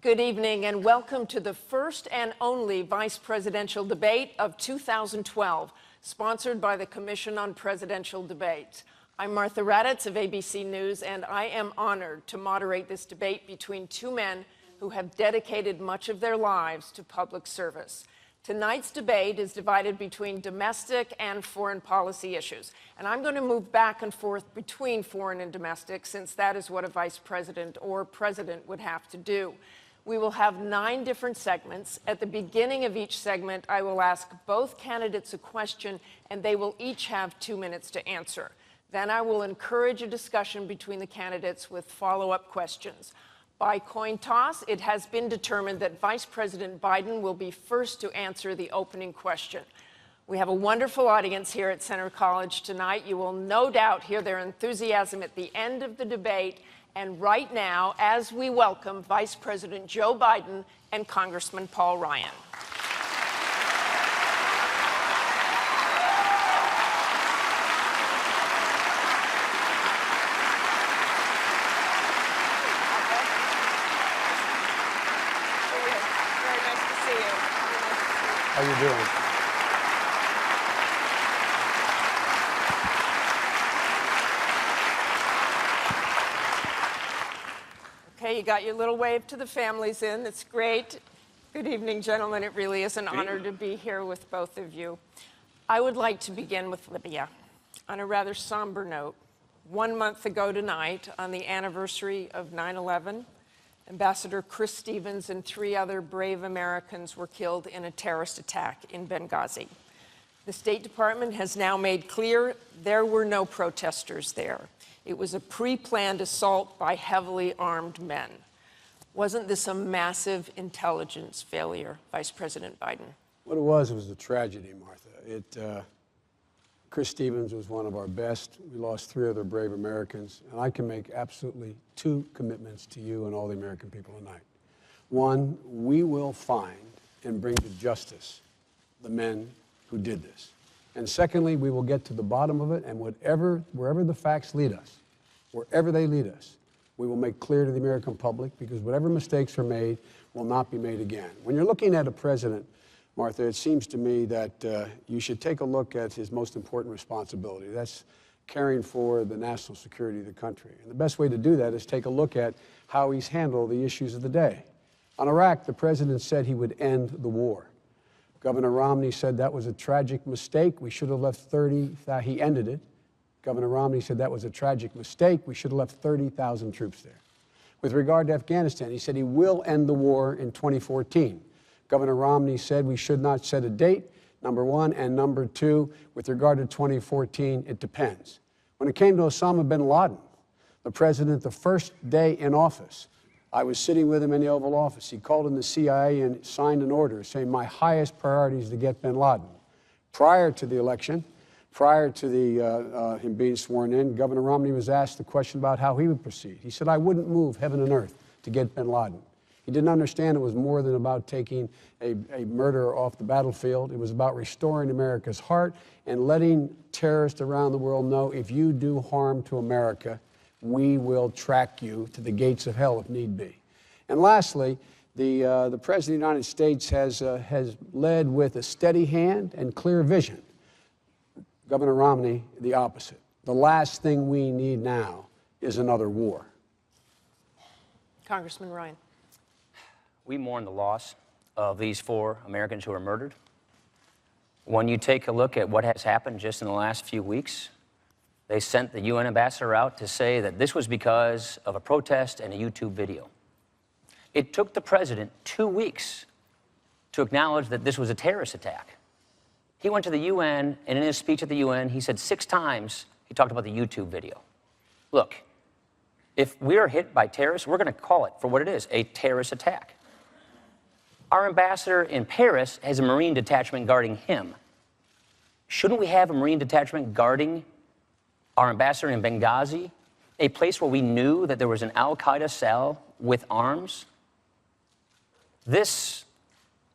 Good evening and welcome to the first and only vice presidential debate of 2012, sponsored by the Commission on Presidential Debates. I'm Martha Raddatz of ABC News, and I am honored to moderate this debate between two men who have dedicated much of their lives to public service. Tonight's debate is divided between domestic and foreign policy issues, and I'm going to move back and forth between foreign and domestic, since that is what a vice president or president would have to do. We will have 9 different segments. At the beginning of each segment, I will ask both candidates a question, and they will each have 2 minutes to answer. Then I will encourage a discussion between the candidates with follow-up questions. By coin toss, it has been determined that Vice President Biden will be first to answer the opening question. We have a wonderful audience here at Centre College tonight. You will no doubt hear their enthusiasm at the end of the debate. And right now, as we welcome Vice President Joe Biden and Congressman Paul Ryan. Very nice to see you. How you doing? Okay, you got your little wave to the families in. That's great. Good evening, gentlemen. It really is an honor to be here with both of you. I would like to begin with Libya on a rather somber note. 1 month ago tonight, on the anniversary of 9/11, Ambassador Chris Stevens and 3 other brave Americans were killed in a terrorist attack in Benghazi. The State Department has now made clear there were no protesters there. It was a pre-planned assault by heavily armed men. Wasn't this a massive intelligence failure, Vice President Biden? What it was a tragedy, Martha. Chris Stevens was one of our best. We lost 3 other brave Americans, and I can make absolutely 2 commitments to you and all the American people tonight. One, we will find and bring to justice the men who did this. And secondly, we will get to the bottom of it, and wherever the facts lead us, wherever they lead us, we will make clear to the American public, because whatever mistakes are made will not be made again. When you're looking at a president, Martha, it seems to me that you should take a look at his most important responsibility. That's caring for the national security of the country. And the best way to do that is take a look at how he's handled the issues of the day. On Iraq, the president said he would end the war. Governor Romney said that was a tragic mistake. We should have left 30,000. He ended it. Governor Romney said that was a tragic mistake. We should have left 30,000 troops there. With regard to Afghanistan, he said he will end the war in 2014. Governor Romney said we should not set a date, number one, and number two, with regard to 2014, it depends. When it came to Osama bin Laden, the president, the first day in office, I was sitting with him in the Oval Office. He called in the CIA and signed an order saying my highest priority is to get bin Laden. Prior to the election, prior to him being sworn in, Governor Romney was asked the question about how he would proceed. He said, I wouldn't move heaven and earth to get bin Laden. He didn't understand it was more than about taking a murderer off the battlefield. It was about restoring America's heart and letting terrorists around the world know if you do harm to America, we will track you to the gates of hell if need be. And lastly, the President of the United States has led with a steady hand and clear vision. Governor Romney, the opposite. The last thing we need now is another war. Congressman Ryan. We mourn the loss of these 4 Americans who were murdered. When you take a look at what has happened just in the last few weeks, they sent the UN ambassador out to say that this was because of a protest and a YouTube video. It took the president 2 weeks to acknowledge that this was a terrorist attack. He went to the UN, and in his speech at the UN, he said 6 times he talked about the YouTube video. Look, if we are hit by terrorists, we're going to call it for what it is, a terrorist attack. Our ambassador in Paris has a Marine detachment guarding him. Shouldn't we have a Marine detachment guarding our ambassador in Benghazi, a place where we knew that there was an al-Qaeda cell with arms? This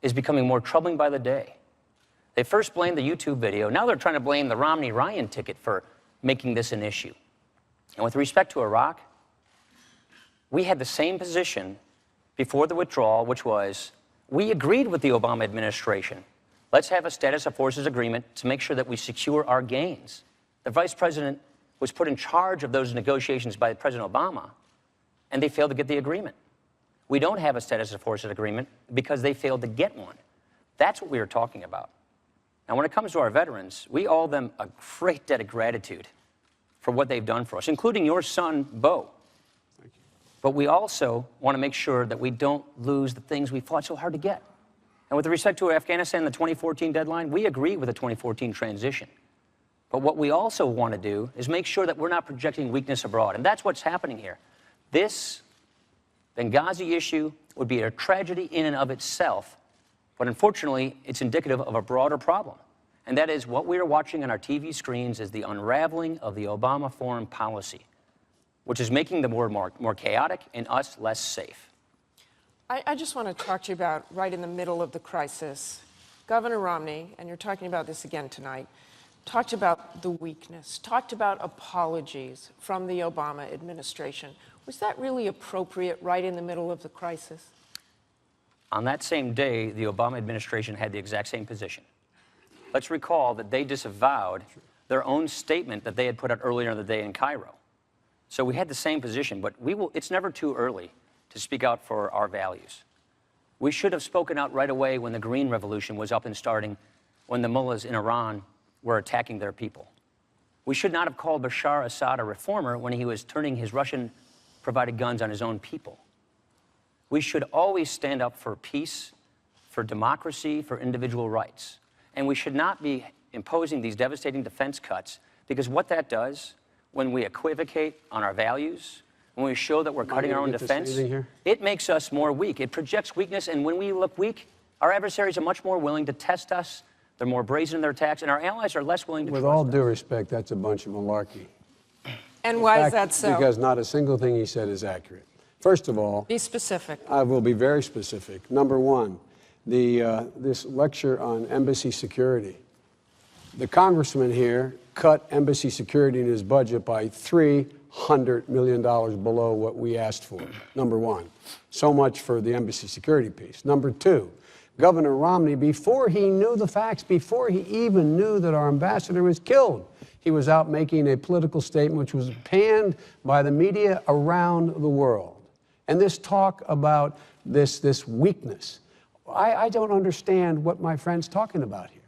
is becoming more troubling by the day. They first blamed the YouTube video. Now they're trying to blame the Romney-Ryan ticket for making this an issue. And with respect to Iraq, we had the same position before the withdrawal, which was, we agreed with the Obama administration. Let's have a status of forces agreement to make sure that we secure our gains. The vice president was put in charge of those negotiations by President Obama, and they failed to get the agreement. We don't have a status of forces agreement because they failed to get one. That's what we were talking about. Now, when it comes to our veterans, we owe them a great debt of gratitude for what they've done for us, including your son, Bo. Thank you. But we also want to make sure that we don't lose the things we fought so hard to get. And with respect to Afghanistan, the 2014 deadline, we agree with the 2014 transition. But what we also want to do is make sure that we're not projecting weakness abroad. And that's what's happening here. This Benghazi issue would be a tragedy in and of itself, but unfortunately, it's indicative of a broader problem. And that is what we are watching on our TV screens is the unraveling of the Obama foreign policy, which is making the world more chaotic and us less safe. I just want to talk to you about right in the middle of the crisis. Governor Romney, and you're talking about this again tonight, talked about the weakness, talked about apologies from the Obama administration. Was that really appropriate right in the middle of the crisis? On that same day, the Obama administration had the exact same position. Let's recall that they disavowed their own statement that they had put out earlier in the day in Cairo. So we had the same position, but it's never too early to speak out for our values. We should have spoken out right away when the Green Revolution was up and starting, when the mullahs in Iran were attacking their people. We should not have called Bashar Assad a reformer when he was turning his Russian-provided guns on his own people. We should always stand up for peace, for democracy, for individual rights. And we should not be imposing these devastating defense cuts, because what that does, when we equivocate on our values, when we show that we're cutting our own defense, it makes us more weak. It projects weakness, and when we look weak, our adversaries are much more willing to test us. They're more brazen in their attacks, and our allies are less willing to trust us. With all due respect, that's a bunch of malarkey. And why is that so? Because not a single thing he said is accurate. First of all, be specific. I will be very specific. Number one, this lecture on embassy security. The congressman here cut embassy security in his budget by $300 million below what we asked for, number one. So much for the embassy security piece. Number two, Governor Romney, before he knew the facts, before he even knew that our ambassador was killed, he was out making a political statement which was panned by the media around the world. And this talk about this weakness, I don't understand what my friend's talking about here.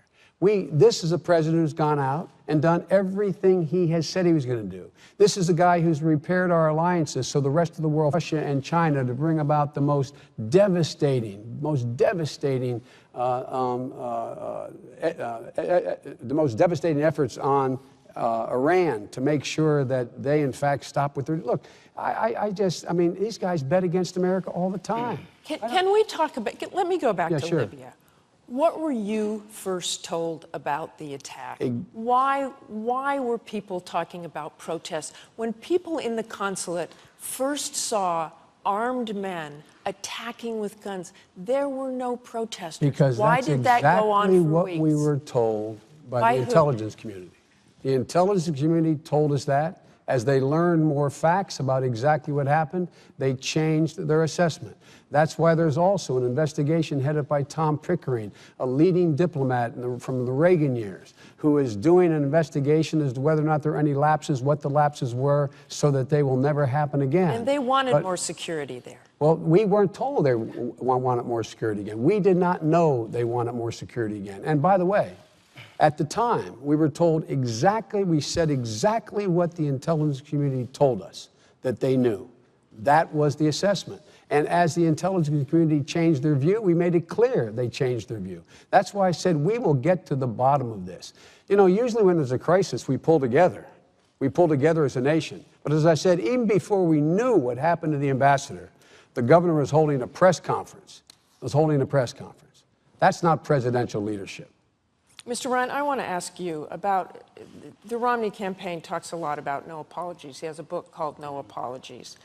This is a president who's gone out and done everything he has said he was going to do. This is a guy who's repaired our alliances so the rest of the world, Russia and China, to bring about the most devastating efforts on Iran to make sure that they, in fact, stop with their... Look, I mean, these guys bet against America all the time. Can we talk about... Let me go back to sure. Libya. What were you first told about the attack? Why were people talking about protests? When people in the consulate first saw armed men attacking with guns, there were no protesters. Because why did that go on for what weeks? we were told by the intelligence community. The intelligence community told us that. As they learned more facts about exactly what happened, they changed their assessment. That's why there's also an investigation headed by Tom Pickering, a leading diplomat from the Reagan years, who is doing an investigation as to whether or not there are any lapses, what the lapses were, so that they will never happen again. And they wanted more security there. Well, we weren't told they wanted more security again. We did not know they wanted more security again. And by the way, at the time, we were told exactly, we said exactly what the intelligence community told us that they knew. That was the assessment. And as the intelligence community changed their view, we made it clear they changed their view. That's why I said we will get to the bottom of this. You know, usually when there's a crisis, we pull together. We pull together as a nation. But as I said, even before we knew what happened to the ambassador, the governor was holding a press conference. That's not presidential leadership. Mr. Ryan, I want to ask you about, the Romney campaign talks a lot about no apologies. He has a book called No Apologies.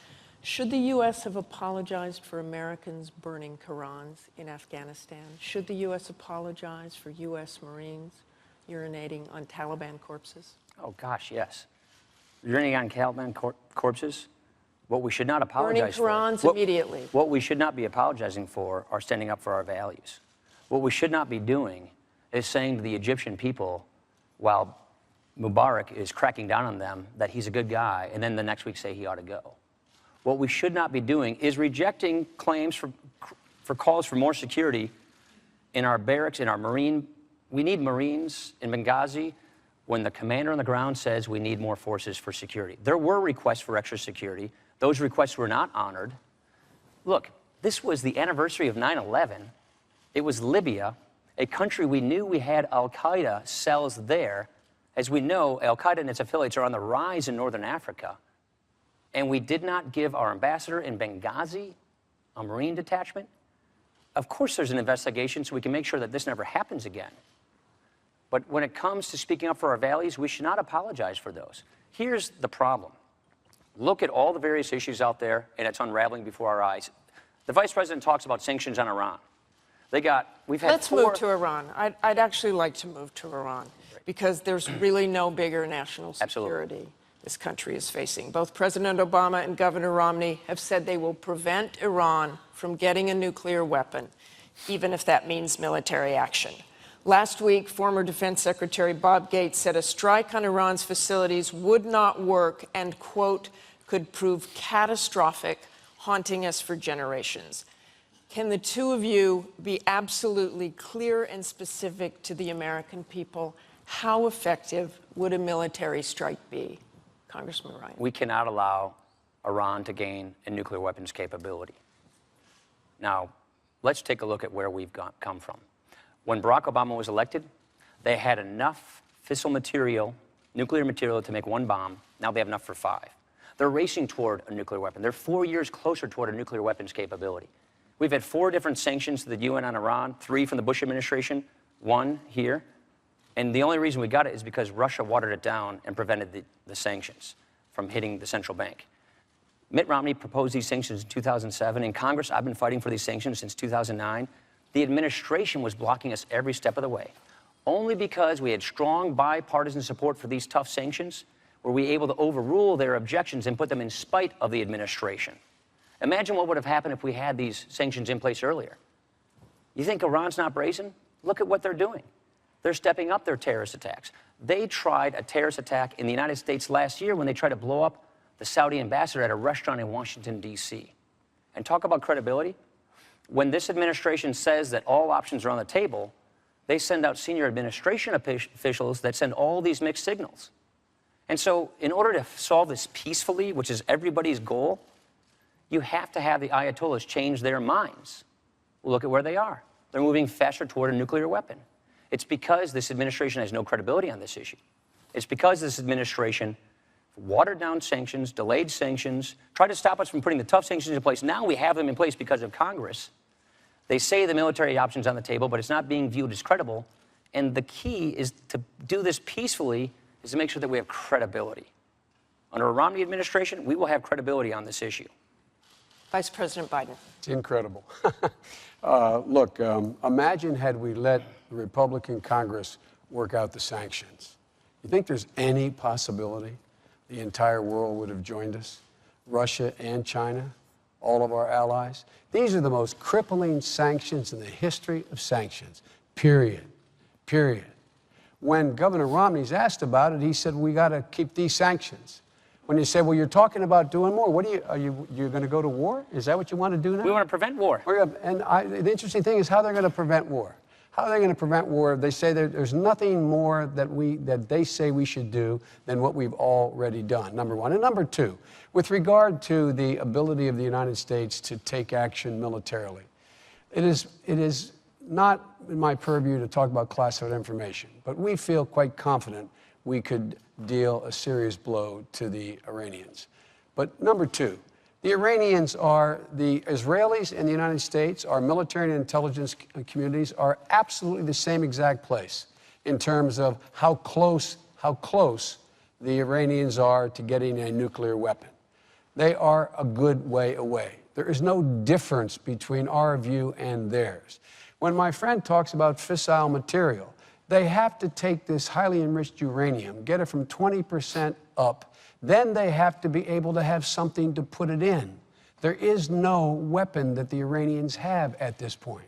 Should the U.S. have apologized for Americans burning Qurans in Afghanistan? Should the U.S. apologize for U.S. Marines urinating on Taliban corpses? Oh, gosh, yes. Urinating on Taliban corpses? What we should not Burning apologize Qurans for. immediately. What we should not be apologizing for are standing up for our values. What we should not be doing is saying to the Egyptian people, while Mubarak is cracking down on them, that he's a good guy, and then the next week say he ought to go. What we should not be doing is rejecting claims for calls for more security in our barracks, in our Marine. We need Marines in Benghazi when the commander on the ground says we need more forces for security. There were requests for extra security. Those requests were not honored. Look, this was the anniversary of 9/11. It was Libya, a country we knew we had al-Qaeda cells there. As we know, al-Qaeda and its affiliates are on the rise in northern Africa. And we did not give our ambassador in Benghazi a Marine detachment. Of course there's an investigation so we can make sure that this never happens again. But when it comes to speaking up for our values, we should not apologize for those. Here's the problem. Look at all the various issues out there, and it's unraveling before our eyes. The vice president talks about sanctions on Iran. Let's move to Iran. I'd actually like to move to Iran because there's really no bigger national security this country is facing. Both President Obama and Governor Romney have said they will prevent Iran from getting a nuclear weapon, even if that means military action. Last week, former Defense Secretary Bob Gates said a strike on Iran's facilities would not work and, quote, could prove catastrophic, haunting us for generations. Can the two of you be absolutely clear and specific to the American people? How effective would a military strike be? Congressman Ryan. We cannot allow Iran to gain a nuclear weapons capability. Now, let's take a look at where we've come from. When Barack Obama was elected, they had enough fissile material, nuclear material, to make one bomb. Now they have enough for 5. They're racing toward a nuclear weapon. They're 4 years closer toward a nuclear weapons capability. We've had 4 different sanctions to the UN on Iran, 3 from the Bush administration, 1 here. And the only reason we got it is because Russia watered it down and prevented the sanctions from hitting the central bank. Mitt Romney proposed these sanctions in 2007. In Congress, I've been fighting for these sanctions since 2009. The administration was blocking us every step of the way. Only because we had strong bipartisan support for these tough sanctions were we able to overrule their objections and put them in spite of the administration. Imagine what would have happened if we had these sanctions in place earlier. You think Iran's not brazen? Look at what they're doing. They're stepping up their terrorist attacks. They tried a terrorist attack in the United States last year when they tried to blow up the Saudi ambassador at a restaurant in Washington, D.C. And talk about credibility. When this administration says that all options are on the table, they send out senior administration officials that send all these mixed signals. And so in order to solve this peacefully, which is everybody's goal, you have to have the Ayatollahs change their minds. Look at where they are. They're moving faster toward a nuclear weapon. It's because this administration has no credibility on this issue. It's because this administration watered down sanctions, delayed sanctions, tried to stop us from putting the tough sanctions in place. Now we have them in place because of Congress. They say the military option's on the table, but it's not being viewed as credible. And the key is to do this peacefully, is to make sure that we have credibility. Under a Romney administration, we will have credibility on this issue. Vice President Biden. It's incredible. Look, imagine had we let the Republican Congress work out the sanctions. You think there's any possibility the entire world would have joined us? Russia and China, all of our allies. These are the most crippling sanctions in the history of sanctions, period. When Governor Romney's asked about it, he said, we got to keep these sanctions. When you say, well, you're talking about doing more, you're going to go to war? Is that what you want to do now? We want to prevent war. The interesting thing is how they're going to prevent war. How are they going to prevent war? They say there's nothing more that they say we should do than what we've already done, number one. And number two, with regard to the ability of the United States to take action militarily, it is not in my purview to talk about classified information, but we feel quite confident we could deal a serious blow to the Iranians. But number two, the Iranians are the Israelis and the United States, our military and intelligence communities are absolutely the same exact place in terms of how close the Iranians are to getting a nuclear weapon. They are a good way away. There is no difference between our view and theirs. When my friend talks about fissile material, they have to take this highly enriched uranium, get it from 20% up, then they have to be able to have something to put it in. There is no weapon that the Iranians have at this point.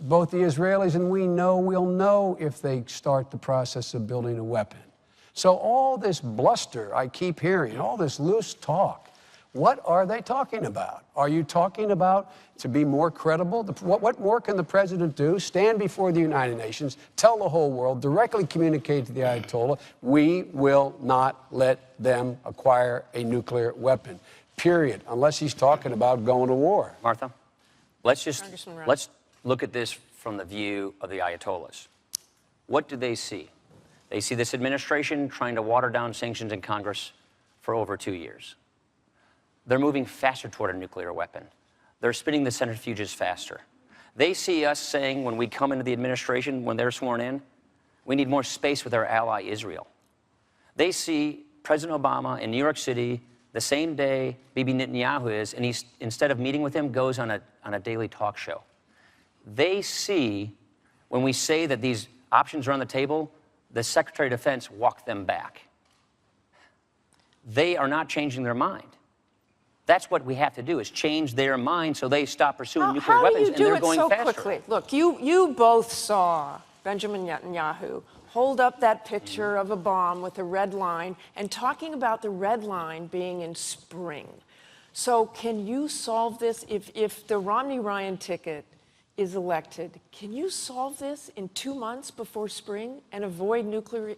Both the Israelis and we know will know if they start the process of building a weapon. So all this bluster I keep hearing, all this loose talk, what are they talking about? Are you talking about to be more credible? What more can the president do? Stand before the United Nations, tell the whole world, directly communicate to the Ayatollah, we will not let them acquire a nuclear weapon, period, unless he's talking about going to war. Martha, let's look at this from the view of the Ayatollahs. What do they see? They see this administration trying to water down sanctions in Congress for over 2 years. They're moving faster toward a nuclear weapon. They're spinning the centrifuges faster. They see us saying when we come into the administration, when they're sworn in, we need more space with our ally Israel. They see President Obama in New York City the same day Bibi Netanyahu is, and he's, instead of meeting with him, goes on a daily talk show. They see when we say that these options are on the table, the Secretary of Defense walked them back. They are not changing their mind. That's what we have to do, is change their mind so they stop pursuing nuclear weapons, and they're going faster. How do you do it so quickly? Look, you both saw Benjamin Netanyahu hold up that picture of a bomb with a red line and talking about the red line being in spring. So can you solve this? If the Romney-Ryan ticket is elected, can you solve this in 2 months before spring and avoid nuclear?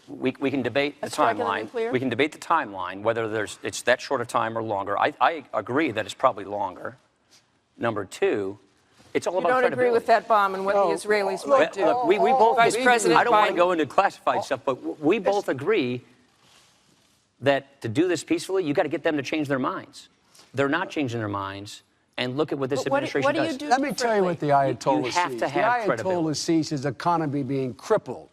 We can debate the timeline. We can debate the timeline, whether it's that short a time or longer. I agree that it's probably longer. Number two, it's all about credibility. You don't agree with that bomb and what the Israelis might do. Look, we both, Vice President I don't want to Biden. go into classified stuff, but we both agree that to do this peacefully, you got to get them to change their minds. They're not changing their minds. And look at what this administration does. What do you do Let me tell you what the Ayatollah sees. You have to have the Ayatollah sees his economy being crippled.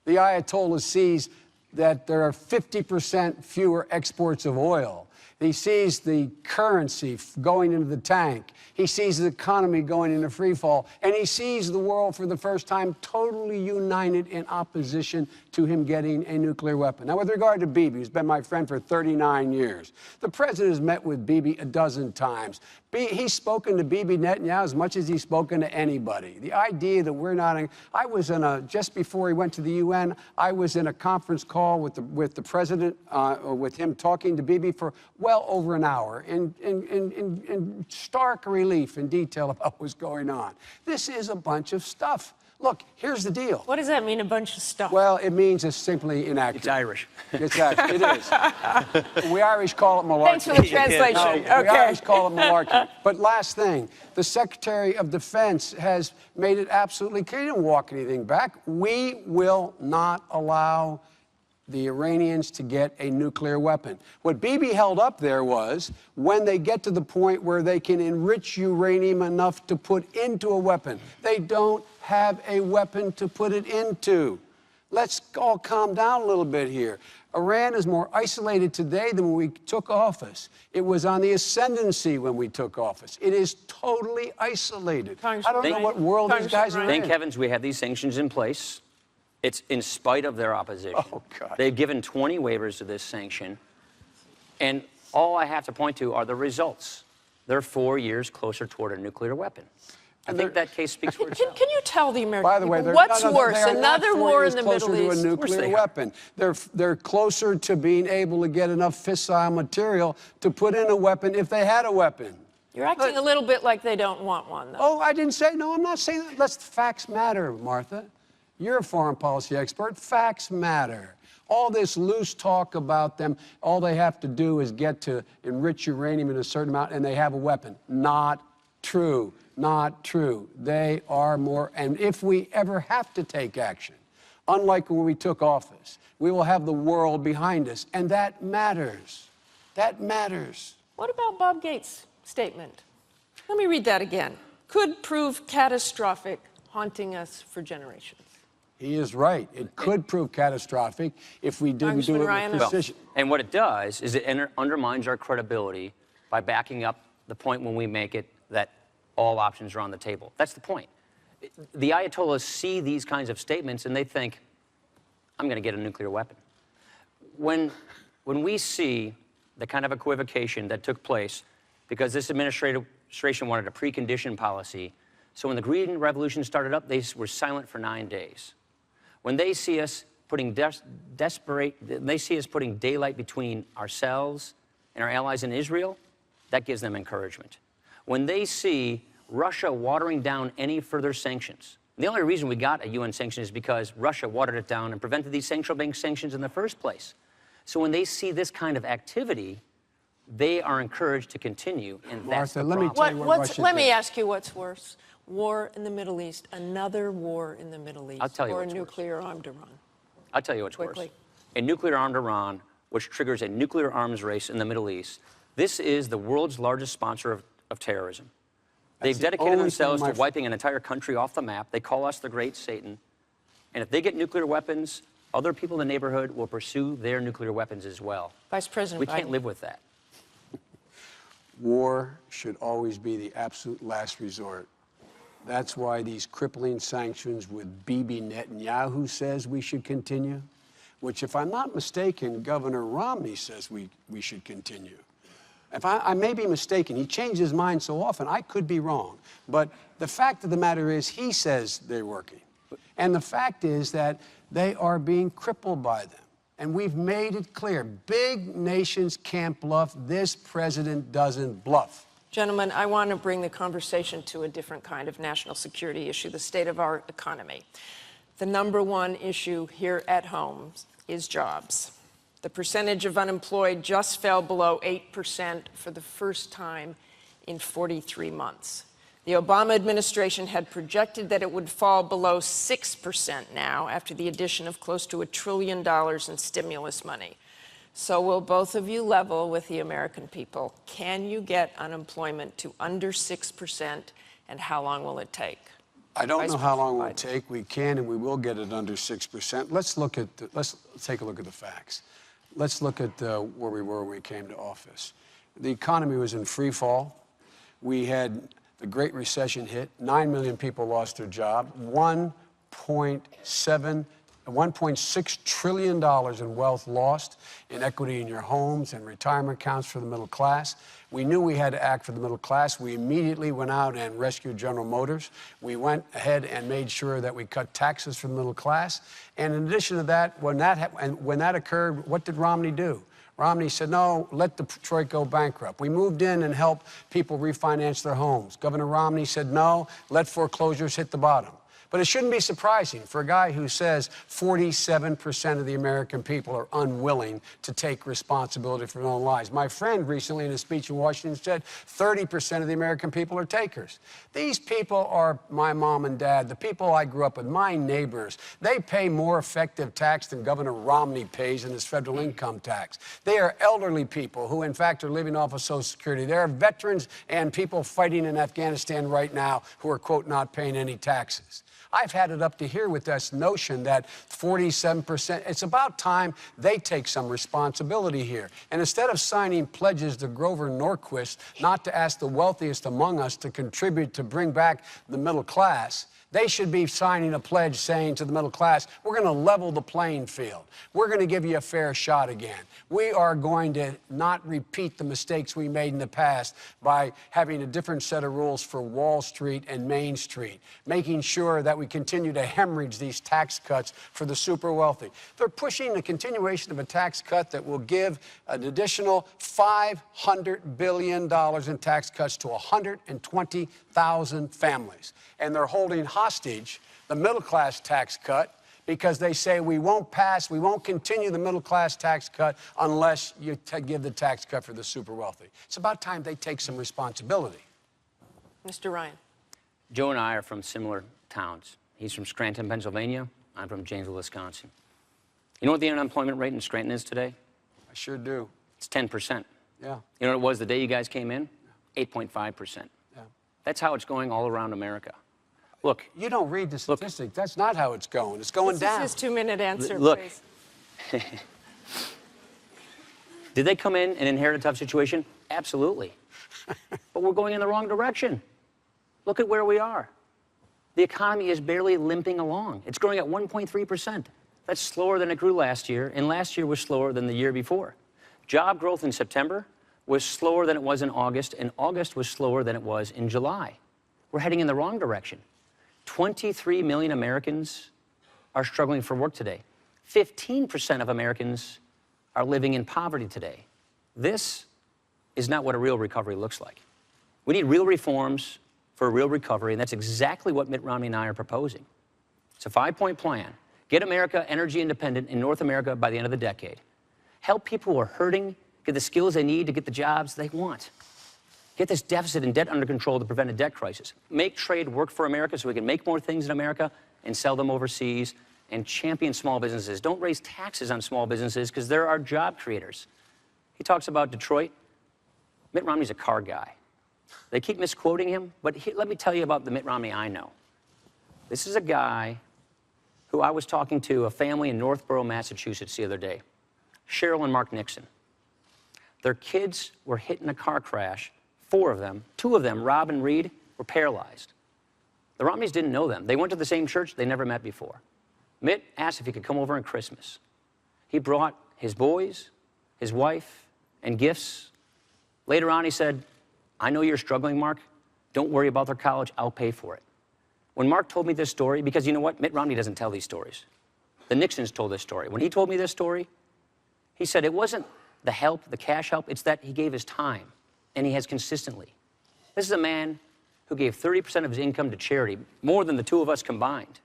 The Ayatollah sees that there are 50% fewer exports of oil. He sees the currency going into the tank. He sees the economy going into free fall. And he sees the world for the first time totally united in opposition to him getting a nuclear weapon. Now, with regard to Bibi, who's been my friend for 39 years, the president has met with Bibi a dozen times. He's spoken to Bibi Netanyahu as much as he's spoken to anybody. The idea that we're not, I was in just before he went to the UN, I was in a conference call with the president, with him talking to Bibi for well over an hour in stark relief and detail about what was going on. This is a bunch of stuff. Look, here's the deal. What does that mean, a bunch of stuff? Well, it means it's simply inaccurate. It's Irish. It's accurate. It is. We Irish call it malarkey. Thanks for the translation. No, Okay. We Irish call it malarkey. But last thing, the Secretary of Defense has made it absolutely clear. He didn't walk anything back. We will not allow the Iranians to get a nuclear weapon. What Bibi held up there was when they get to the point where they can enrich uranium enough to put into a weapon. They don't have a weapon to put it into. Let's all calm down a little bit here. Iran is more isolated today than when we took office. It was on the ascendancy when we took office. It is totally isolated. I don't know what world these guys are in. Thank heavens we have these sanctions in place. It's in spite of their opposition. Oh, God. They've given 20 waivers to this sanction. And all I have to point to are the results. They're 4 years closer toward a nuclear weapon. I think that case speaks for itself. Can you tell the American By the way, people what's worse, another war in the Middle East? To a nuclear weapon. They're closer to being able to get enough fissile material to put in a weapon if they had a weapon. You're acting a little bit like they don't want one, though. Oh, I didn't say, no, I'm not saying that. Facts matter, Martha. You're a foreign policy expert. Facts matter. All this loose talk about them, all they have to do is get to enrich uranium in a certain amount and they have a weapon. Not true. Not true. They are more, and if we ever have to take action, unlike when we took office, we will have the world behind us, and that matters. That matters. What about Bob Gates' statement? Let me read that again. Could prove catastrophic, haunting us for generations. He is right. It could prove catastrophic if we didn't do it with precision. And what it does is it undermines our credibility by backing up the point when we make it that all options are on the table. That's the point. The Ayatollahs see these kinds of statements and they think, I'm going to get a nuclear weapon. When when we see the kind of equivocation that took place because this administration wanted a precondition policy, so when the Green Revolution started up, they were silent for 9 days. When they see us putting they see us putting daylight between ourselves and our allies in Israel, that gives them encouragement. When they see Russia watering down any further sanctions, the only reason we got a UN sanction is because Russia watered it down and prevented these central-bank sanctions in the first place. So when they see this kind of activity, they are encouraged to continue, and that's the Martha, let me problem. tell you what Russia Let me did. ask you what's worse. War in the Middle East, another war in the Middle East, I'll tell you or a what's worse. nuclear-armed Iran. I'll tell you what's Quickly. worse. A nuclear-armed Iran, which triggers a nuclear arms race in the Middle East. This is the world's largest sponsor of terrorism. They've the dedicated only themselves thing to wiping an entire country off the map. They call us the Great Satan. And if they get nuclear weapons, other people in the neighborhood will pursue their nuclear weapons as well. Vice President We Biden. can't live with that. War should always be the absolute last resort. That's why these crippling sanctions with Bibi Netanyahu says we should continue, which, if I'm not mistaken, Governor Romney says we should continue. If I may be mistaken, he changed his mind so often, I could be wrong. But the fact of the matter is, he says they're working. And the fact is that they are being crippled by them. And we've made it clear, big nations can't bluff. This president doesn't bluff. Gentlemen, I want to bring the conversation to a different kind of national security issue, the state of our economy. The number one issue here at home is jobs. The percentage of unemployed just fell below 8% for the first time in 43 months. The Obama administration had projected that it would fall below 6% now after the addition of close to $1 trillion in stimulus money. So will both of you level with the American people? Can you get unemployment to under 6%, and how long will it take? I don't know how long it will Biden. take. We can and we will get it under 6%. Let's take a look at the facts. Let's look at where we were when we came to office. The economy was in free fall. We had the Great Recession hit. 9 million people lost their job. $1.6 trillion in wealth lost, in equity in your homes and retirement accounts for the middle class. We knew we had to act for the middle class. We immediately went out and rescued General Motors. We went ahead and made sure that we cut taxes for the middle class. And in addition to that, when that occurred, what did Romney do? Romney said, no, let Detroit go bankrupt. We moved in and helped people refinance their homes. Governor Romney said, no, let foreclosures hit the bottom. But it shouldn't be surprising for a guy who says 47% of the American people are unwilling to take responsibility for their own lives. My friend recently in a speech in Washington said 30% of the American people are takers. These people are my mom and dad, the people I grew up with, my neighbors. They pay more effective tax than Governor Romney pays in his federal income tax. They are elderly people who, in fact, are living off of Social Security. There are veterans and people fighting in Afghanistan right now who are, quote, not paying any taxes. I've had it up to here with this notion that 47%, it's about time they take some responsibility here. And instead of signing pledges to Grover Norquist not to ask the wealthiest among us to contribute to bring back the middle class, they should be signing a pledge saying to the middle class, we're going to level the playing field. We're going to give you a fair shot again. We are going to not repeat the mistakes we made in the past by having a different set of rules for Wall Street and Main Street, making sure that we continue to hemorrhage these tax cuts for the super wealthy. They're pushing the continuation of a tax cut that will give an additional $500 billion in tax cuts to 120,000 families. And they're holding hostage the middle class tax cut because they say we won't continue the middle class tax cut unless you give the tax cut for the super wealthy. It's about time they take some responsibility. Mr. Ryan. Joe and I are from similar towns. He's from Scranton, Pennsylvania. I'm from Janesville, Wisconsin. You know what the unemployment rate in Scranton is today? I sure do. It's 10%. Yeah. You know what it was the day you guys came in? 8.5%. Yeah. That's how it's going all around America. Look. You don't read the statistics. That's not how it's going. It's going down. This is his 2-minute answer, Look. please. Did they come in and inherit a tough situation? Absolutely. But we're going in the wrong direction. Look at where we are. The economy is barely limping along. It's growing at 1.3%. That's slower than it grew last year, and last year was slower than the year before. Job growth in September was slower than it was in August, and August was slower than it was in July. We're heading in the wrong direction. 23 million Americans are struggling for work today. 15% of Americans are living in poverty today. This is not what a real recovery looks like. We need real reforms for a real recovery, and that's exactly what Mitt Romney and I are proposing. It's a 5-point plan. Get America energy independent in North America by the end of the decade. Help people who are hurting get the skills they need to get the jobs they want. Get this deficit and debt under control to prevent a debt crisis. Make trade work for America so we can make more things in America and sell them overseas, and champion small businesses. Don't raise taxes on small businesses because they're our job creators. He talks about Detroit. Mitt Romney's a car guy. They keep misquoting him, but let me tell you about the Mitt Romney I know. This is a guy who I was talking to, a family in Northborough, Massachusetts the other day, Cheryl and Mark Nixon. Their kids were hit in a car crash, 4 of them. 2 of them, Rob and Reed, were paralyzed. The Romneys didn't know them. They went to the same church they never met before. Mitt asked if he could come over on Christmas. He brought his boys, his wife, and gifts. Later on, he said, I know you're struggling, Mark. Don't worry about their college. I'll pay for it. When Mark told me this story, because you know what? Mitt Romney doesn't tell these stories. The Nixons told this story. When he told me this story, he said it wasn't the help, the cash help, it's that he gave his time, and he has consistently. This is a man who gave 30% of his income to charity, more than the 2 of us combined.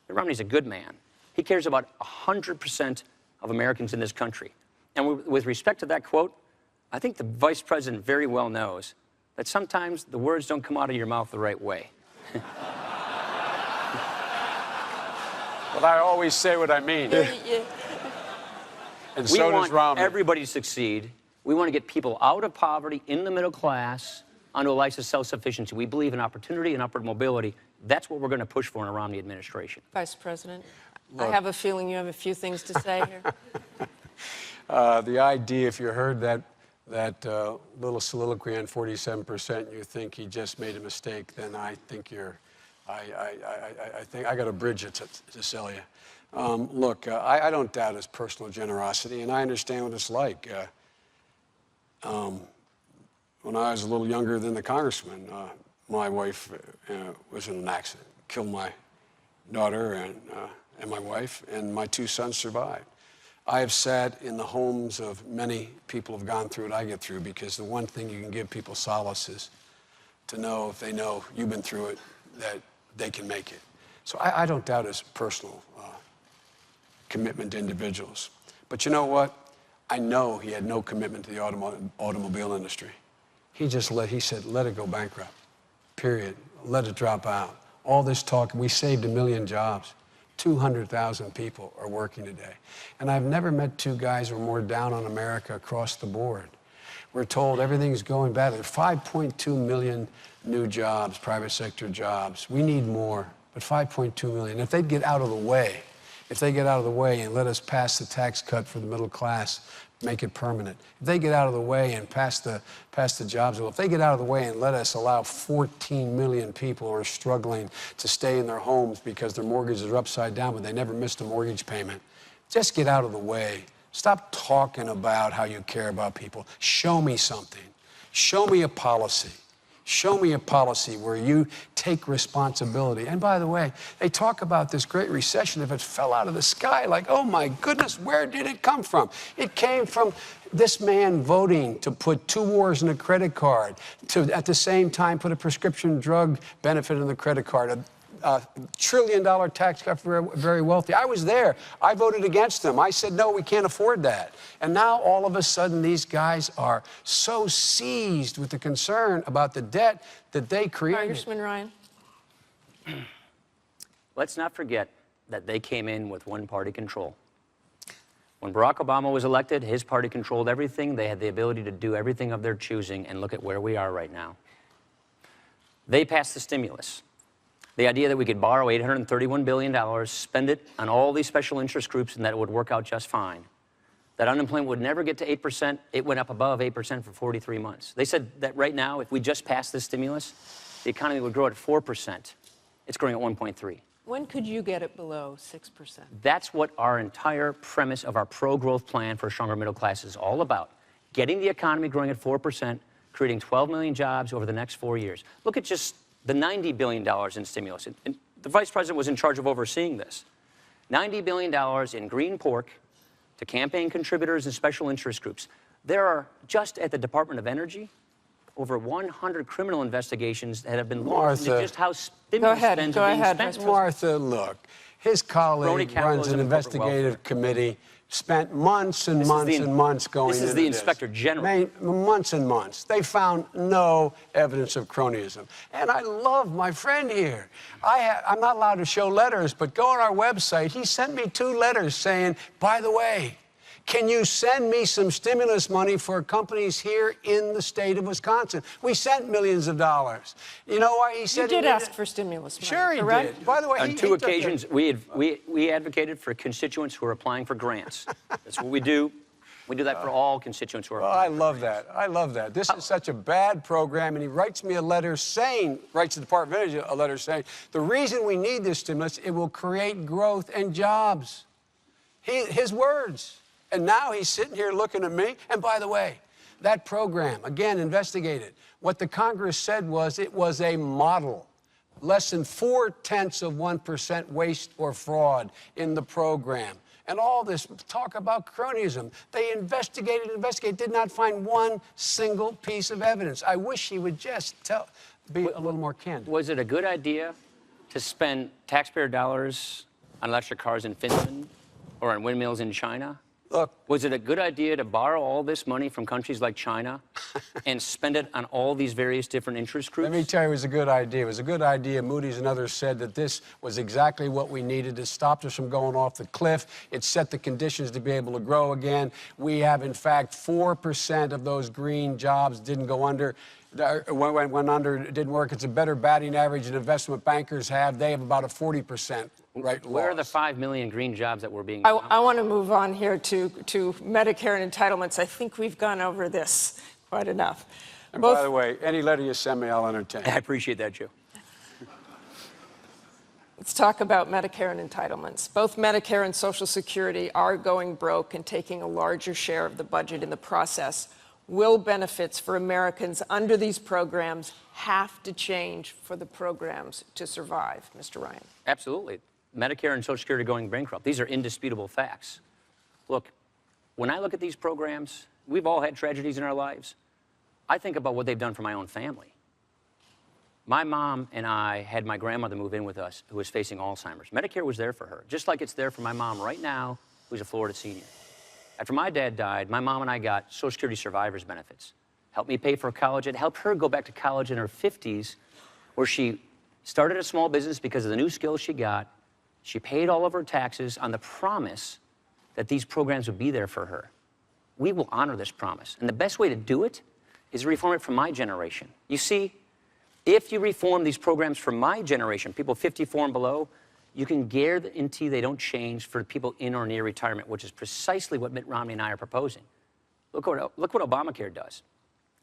Mitt Romney's a good man. He cares about 100% of Americans in this country. And with respect to that quote, I think the vice president very well knows that sometimes the words don't come out of your mouth the right way. But I always say what I mean. And so does Romney. We want everybody to succeed. We want to get people out of poverty, in the middle class, onto a life of self-sufficiency. We believe in opportunity and upward mobility. That's what we're going to push for in a Romney administration. Vice President, I have a feeling you have a few things to say here. The idea, if you heard that little soliloquy on 47%, you think he just made a mistake, then I think I think I got a bridge to sell you. Look, I don't doubt his personal generosity, and I understand what it's like. When I was a little younger than the congressman, my wife was in an accident, killed my daughter and my wife, and my 2 sons survived. I have sat in the homes of many people who have gone through what I get through, because the one thing you can give people solace is to know, if they know you've been through it, that they can make it. So I don't doubt his personal commitment to individuals. But you know what? I know he had no commitment to the automobile industry. He said, let it go bankrupt, period. Let it drop out. All this talk, we saved 1 million jobs. 200,000 people are working today. And I've never met 2 guys who are more down on America across the board. We're told everything's going bad. There are 5.2 million new jobs, private sector jobs. We need more, but 5.2 million. If they'd get out of the way, and let us pass the tax cut for the middle class, make it permanent. If they get out of the way and pass the jobs bill, if they get out of the way and let us allow 14 million people who are struggling to stay in their homes because their mortgages are upside down, but they never missed a mortgage payment, just get out of the way. Stop talking about how you care about people. Show me something. Show me a policy. Show me a policy where you take responsibility. And by the way, they talk about this Great Recession. If it fell out of the sky, like, oh my goodness, where did it come from? It came from this man voting to put 2 wars in a credit card, to at the same time put a prescription drug benefit in the credit card, a $1 trillion tax cut for very wealthy. I was there. I voted against them. I said, no, we can't afford that. And now all of a sudden these guys are so seized with the concern about the debt that they created. Congressman Ryan. Let's not forget that they came in with one-party control. When Barack Obama was elected, his party controlled everything. They had the ability to do everything of their choosing, and look at where we are right now. They passed the stimulus. The idea that we could borrow $831 billion, spend it on all these special interest groups, and that it would work out just fine. That unemployment would never get to 8%. It went up above 8% for 43 months. They said that right now, if we just passed this stimulus, the economy would grow at 4%. It's growing at 1.3. When could you get it below 6%? That's what our entire premise of our pro-growth plan for a stronger middle class is all about. Getting the economy growing at 4%, creating 12 million jobs over the next 4 years. Look at just the $90 billion in stimulus. And the vice president was in charge of overseeing this. $90 billion in green pork to campaign contributors and special interest groups. There are, just at the Department of Energy, over 100 criminal investigations that have been launched into just how stimulus spends are being spent. Martha, look, his colleague runs an investigative committee, spent months and months and months going into this. This is the Inspector General. Months and months. They found no evidence of cronyism. And I love my friend here. I'm not allowed to show letters, but go on our website. He sent me 2 letters saying, by the way, can you send me some stimulus money for companies here in the state of Wisconsin? We sent millions of dollars. You know why he said you did ask for stimulus money, Sure he correct? did. By the way, on 2 occasions, we advocated for constituents who are applying for grants. That's what we do. We do that for all constituents who are applying. I love that. I love that. This is such a bad program, and he writes me a letter saying, writes the Department of Energy a letter saying, the reason we need this stimulus, it will create growth and jobs. His words. And now he's sitting here looking at me. And by the way, that program, again, investigated. What the Congress said was it was a model. Less than 0.4% waste or fraud in the program. And all this talk about cronyism. They investigated, did not find one single piece of evidence. I wish he would just be a little more candid. Was it a good idea to spend taxpayer dollars on electric cars in Finland or on windmills in China? Look, was it a good idea to borrow all this money from countries like China and spend it on all these various different interest groups? Let me tell you, it was a good idea. It was a good idea. Moody's and others said that this was exactly what we needed. It stopped us from going off the cliff. It set the conditions to be able to grow again. We have, in fact, 4% of those green jobs didn't go under. Went under, it didn't work. It's a better batting average than investment bankers have. They have about a 40% right Where loss. are the 5 million green jobs that were being... I want to move on here to Medicare and entitlements. I think we've gone over this quite enough. And by the way, any letter you send me, I'll entertain. I appreciate that, Joe. Let's talk about Medicare and entitlements. Both Medicare and Social Security are going broke and taking a larger share of the budget in the process. Will benefits for Americans under these programs have to change for the programs to survive, Mr. Ryan? Absolutely. Medicare and Social Security are going bankrupt. These are indisputable facts. Look, when I look at these programs, we've all had tragedies in our lives. I think about what they've done for my own family. My mom and I had my grandmother move in with us who was facing Alzheimer's. Medicare was there for her, just like it's there for my mom right now, who's a Florida senior. After my dad died, my mom and I got Social Security survivors benefits. Helped me pay for college. It helped her go back to college in her 50s, where she started a small business because of the new skills she got. She paid all of her taxes on the promise that these programs would be there for her. We will honor this promise. And the best way to do it is reform it for my generation. You see, if you reform these programs for my generation, people 54 and below, you can guarantee they don't change for people in or near retirement, which is precisely what Mitt Romney and I are proposing. Look what Obamacare does.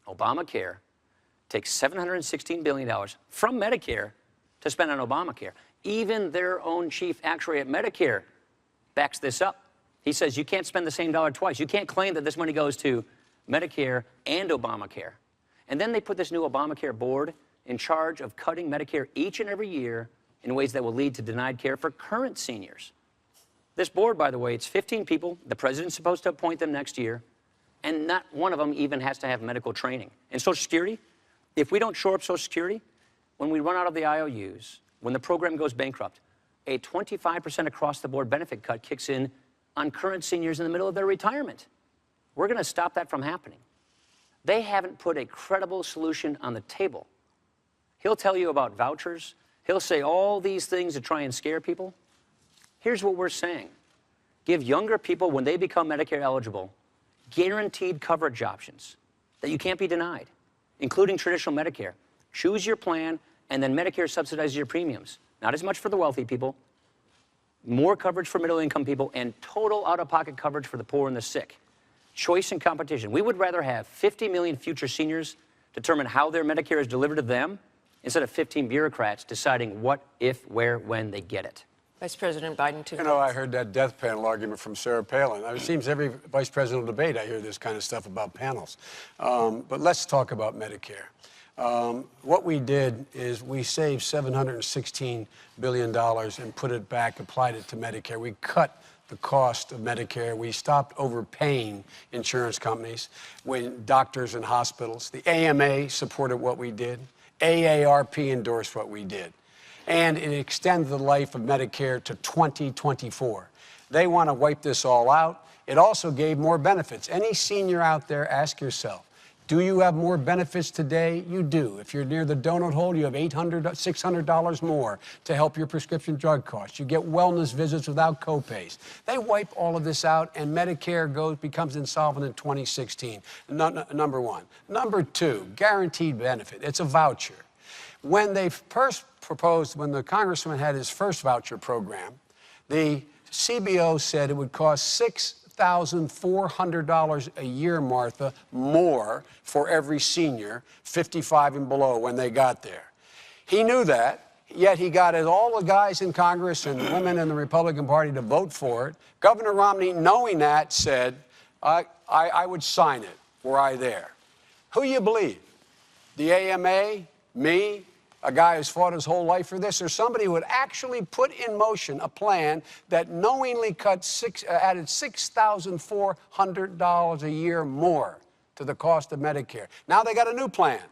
Obamacare takes $716 billion from Medicare to spend on Obamacare. Even their own chief actuary at Medicare backs this up. He says you can't spend the same dollar twice. You can't claim that this money goes to Medicare and Obamacare. And then they put this new Obamacare board in charge of cutting Medicare each and every year in ways that will lead to denied care for current seniors. This board, by the way, it's 15 people. The president's supposed to appoint them next year, and not one of them even has to have medical training. And Social Security, if we don't shore up Social Security, when we run out of the IOUs, when the program goes bankrupt, a 25% across-the-board benefit cut kicks in on current seniors in the middle of their retirement. We're going to stop that from happening. They haven't put a credible solution on the table. He'll tell you about vouchers. He'll say all these things to try and scare people. Here's what we're saying. Give younger people, when they become Medicare eligible, guaranteed coverage options that you can't be denied, including traditional Medicare. Choose your plan, and then Medicare subsidizes your premiums. Not as much for the wealthy people, more coverage for middle-income people, and total out-of-pocket coverage for the poor and the sick. Choice and competition. We would rather have 50 million future seniors determine how their Medicare is delivered to them instead of 15 bureaucrats deciding what, if, where, when they get it. Vice President Biden, 2 You know, I heard that death panel argument from Sarah Palin. It seems every vice presidential debate I hear this kind of stuff about panels. But let's talk about Medicare. What we did is we saved $716 billion and put it back, applied it to Medicare. We cut the cost of Medicare. We stopped overpaying insurance companies, when doctors and hospitals. The AMA supported what we did. AARP endorsed what we did. And it extended the life of Medicare to 2024. They want to wipe this all out. It also gave more benefits. Any senior out there, ask yourself, do you have more benefits today? You do. If you're near the donut hole, you have $800, $600 more to help your prescription drug costs. You get wellness visits without copays. They wipe all of this out, and Medicare becomes insolvent in 2016. Number one. Number two, guaranteed benefit. It's a voucher. When they first proposed, when the Congressman had his first voucher program, the CBO said it would cost $6,400 a year, Martha, more for every senior 55 and below when they got there. He knew that, yet he got all the guys in Congress and women in the Republican Party to vote for it. Governor Romney, knowing that, said, I would sign it were I there. Who you believe? The AMA? Me? A guy who's fought his whole life for this, or somebody who would actually put in motion a plan that knowingly added $6,400 a year more to the cost of Medicare. Now they got a new plan.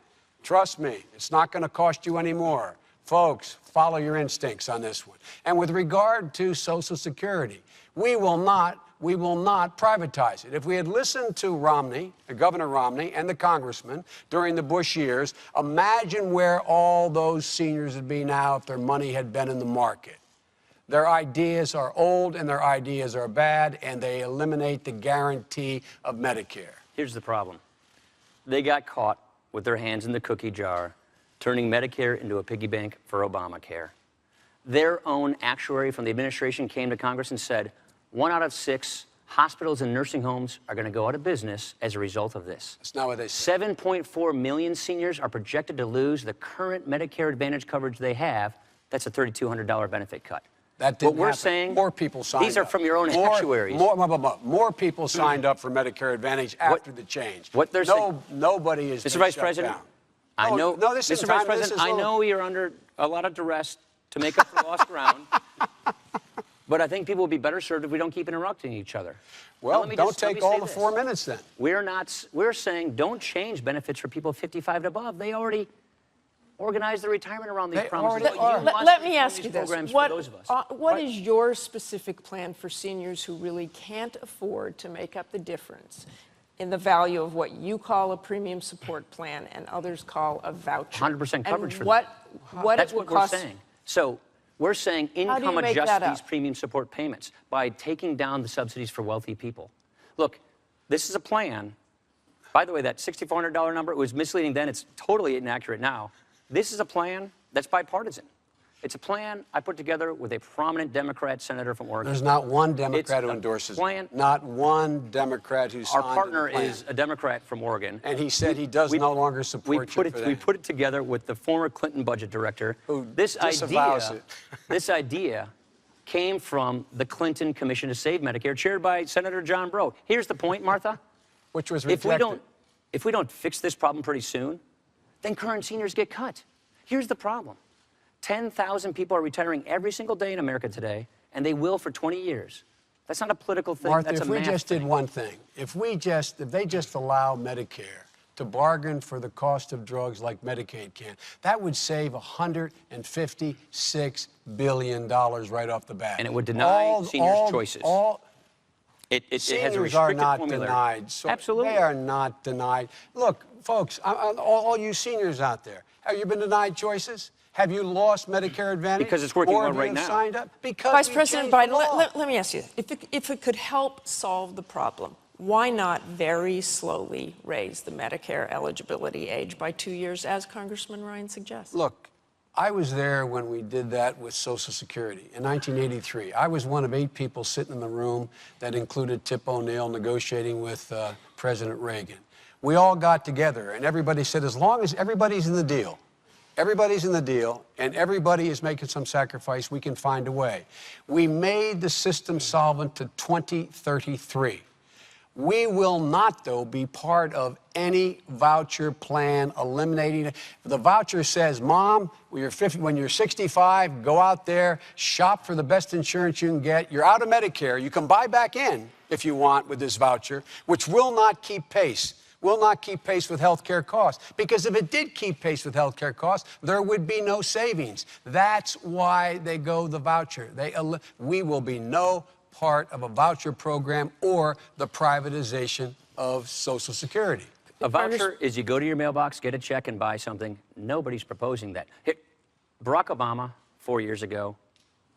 Trust me, it's not going to cost you any more. Folks, follow your instincts on this one. And with regard to Social Security, we will not privatize it. If we had listened to Romney, Governor Romney, and the congressman during the Bush years, imagine where all those seniors would be now if their money had been in the market. Their ideas are old and their ideas are bad, and they eliminate the guarantee of Medicare. Here's the problem. They got caught with their hands in the cookie jar, turning Medicare into a piggy bank for Obamacare. Their own actuary from the administration came to Congress and said, 1 out of 6 hospitals and nursing homes are going to go out of business as a result of this. That's not what they said. 7.4 million seniors are projected to lose the current Medicare Advantage coverage they have. That's a $3,200 benefit cut. That didn't what we're happen. saying, more people signed these are up. from your own actuaries. More people signed up for Medicare Advantage after the change. What they're saying, nobody is. Mr. Vice President, down. I know, no, this Mr. is Vice President, I know you're under a lot of duress to make up for lost ground. But I think people will be better served if we don't keep interrupting each other. Well, don't take all the 4 minutes then. We're saying don't change benefits for people 55 and above. They already organized their retirement around these promises. Let me ask you this. What What is your specific plan for seniors who really can't afford to make up the difference in the value of what you call a premium support plan and others call a voucher? 100% coverage for them. That's what we're saying. So we're saying income adjust these premium support payments by taking down the subsidies for wealthy people. Look, this is a plan. By the way, that $6,400 number, it was misleading then. It's totally inaccurate now. This is a plan that's bipartisan. It's a plan I put together with a prominent Democrat senator from Oregon. There's not one Democrat who endorses it. Not one Democrat who signed Our partner is a Democrat from Oregon. And he said he does no longer support you for that. We put it together with the former Clinton budget director. Who disavows it. This idea came from the Clinton Commission to Save Medicare, chaired by Senator John Breaux. Here's the point, Martha. Which was rejected. If we don't fix this problem pretty soon, then current seniors get cut. Here's the problem. 10,000 people are retiring every single day in America today, and they will for 20 years. That's not a political thing. Martha, that's a if we math just thing. did one thing, if they just allow Medicare to bargain for the cost of drugs like Medicaid can, that would save $156 billion right off the bat. And it would deny seniors choices. It has a Seniors are restricted not formula. denied. So Absolutely. They are not denied. Look, folks, all you seniors out there, have you been denied choices? Have you lost Medicare Advantage? Because it's working well right now. Signed up? Because Vice President Biden, let let me ask you, if it could help solve the problem, why not very slowly raise the Medicare eligibility age by 2 years, as Congressman Ryan suggests? Look, I was there when we did that with Social Security in 1983. I was one of 8 people sitting in the room that included Tip O'Neill negotiating with President Reagan. We all got together, and everybody said, as long as everybody's in the deal, everybody's in the deal, and everybody is making some sacrifice, we can find a way. We made the system solvent to 2033. We will not, though, be part of any voucher plan eliminating it. The voucher says, Mom, when you're 65, go out there, shop for the best insurance you can get. You're out of Medicare. You can buy back in if you want with this voucher, which will not keep pace. Will not keep pace with health care costs. Because if it did keep pace with health care costs, there would be no savings. That's why they go the voucher. We will be no part of a voucher program or the privatization of Social Security. A voucher is you go to your mailbox, get a check, and buy something. Nobody's proposing that. Here, Barack Obama, 4 years ago,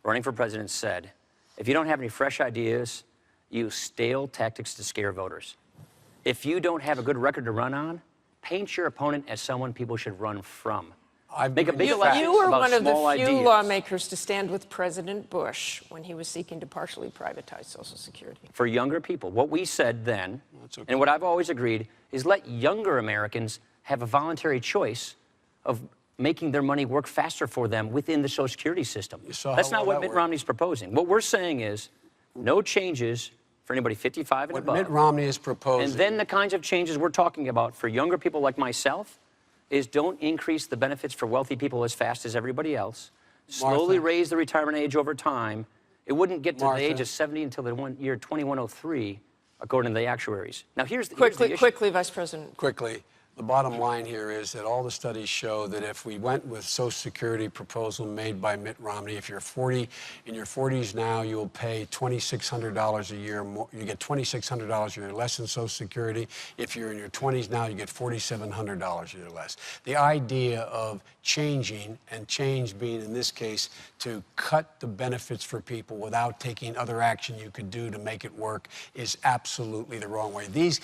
running for president, said, if you don't have any fresh ideas, use stale tactics to scare voters. If you don't have a good record to run on, paint your opponent as someone people should run from. Make a big election You were about one of the small few ideas. lawmakers to stand with President Bush when he was seeking to partially privatize Social Security. For younger people, what we said then, okay, and what I've always agreed, is let younger Americans have a voluntary choice of making their money work faster for them within the Social Security system. That's not what Mitt Romney's proposing. What we're saying is no changes for anybody 55 and above. What Mitt Romney is proposing. And then the kinds of changes we're talking about for younger people like myself is don't increase the benefits for wealthy people as fast as everybody else. Slowly raise the retirement age over time. It wouldn't get to the age of 70 until the year 2103, according to the actuaries. Now, here's the issue. Quickly, Vice President. Quickly. The bottom line here is that all the studies show that if we went with Social Security proposal made by Mitt Romney, if you're 40, in your 40s now, you will pay $2,600 a year more. You get $2,600 a year less in Social Security. If you're in your 20s now, you get $4,700 a year less. The idea of changing, and change being in this case to cut the benefits for people without taking other action you could do to make it work, is absolutely the wrong way. These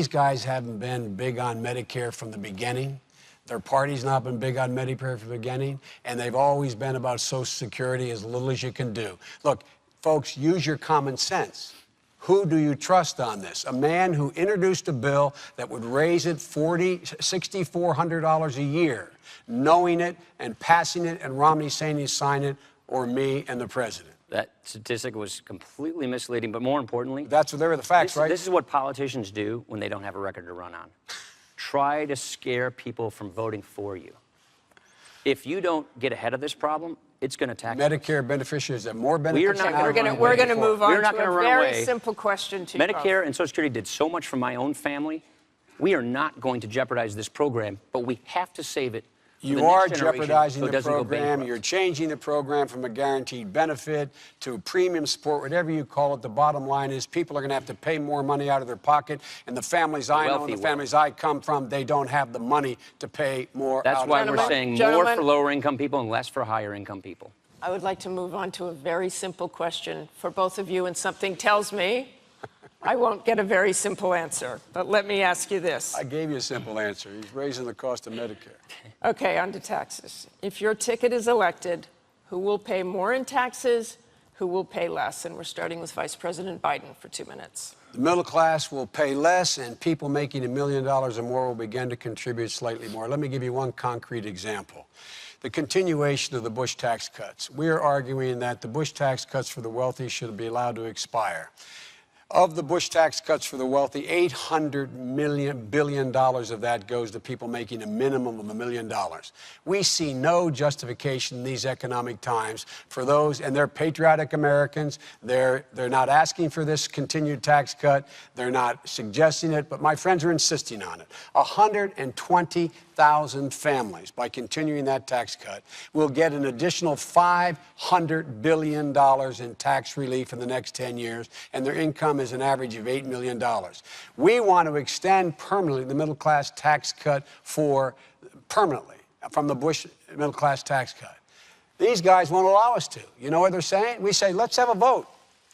guys haven't been big on Medicare from the beginning. Their party's not been big on Medicare from the beginning, and they've always been about Social Security as little as you can do. Look, folks, use your common sense. Who do you trust on this? A man who introduced a bill that would raise it $6,400 a year, knowing it and passing it, and Romney saying he's signed it, or me and the president? That statistic was completely misleading, but more importantly, they were the facts, right? This is what politicians do when they don't have a record to run on. Try to scare people from voting for you. If you don't get ahead of this problem, it's going to tackle Medicare beneficiaries have more benefits. We're going to move on We're not to gonna a run very away. simple question to you. Medicare and Social Security did so much for my own family. We are not going to jeopardize this program, but we have to save it. You are jeopardizing the program. You're changing the program from a guaranteed benefit to premium support, whatever you call it. The bottom line is people are going to have to pay more money out of their pocket. And the families I know, the families I come from, they don't have the money to pay more. That's why we're saying more for lower income people and less for higher income people. I would like to move on to a very simple question for both of you, and something tells me I won't get a very simple answer, but let me ask you this. I gave you a simple answer. He's raising the cost of Medicare. Okay, on to taxes. If your ticket is elected, who will pay more in taxes, who will pay less? And we're starting with Vice President Biden for 2 minutes. The middle class will pay less, and people making $1 million or more will begin to contribute slightly more. Let me give you one concrete example. The continuation of the Bush tax cuts. We are arguing that the Bush tax cuts for the wealthy should be allowed to expire. Of the Bush tax cuts for the wealthy, $800 billion of that goes to people making a minimum of $1 million. We see no justification in these economic times for those, and they're patriotic Americans. They're not asking for this continued tax cut. They're not suggesting it, but my friends are insisting on it. 120,000 families, by continuing that tax cut, will get an additional $500 billion in tax relief in the next 10 years, and their income is an average of $8 million. We want to extend permanently the middle class tax cut permanently from the Bush middle class tax cut. These guys won't allow us to. You know what they're saying? We say, let's have a vote.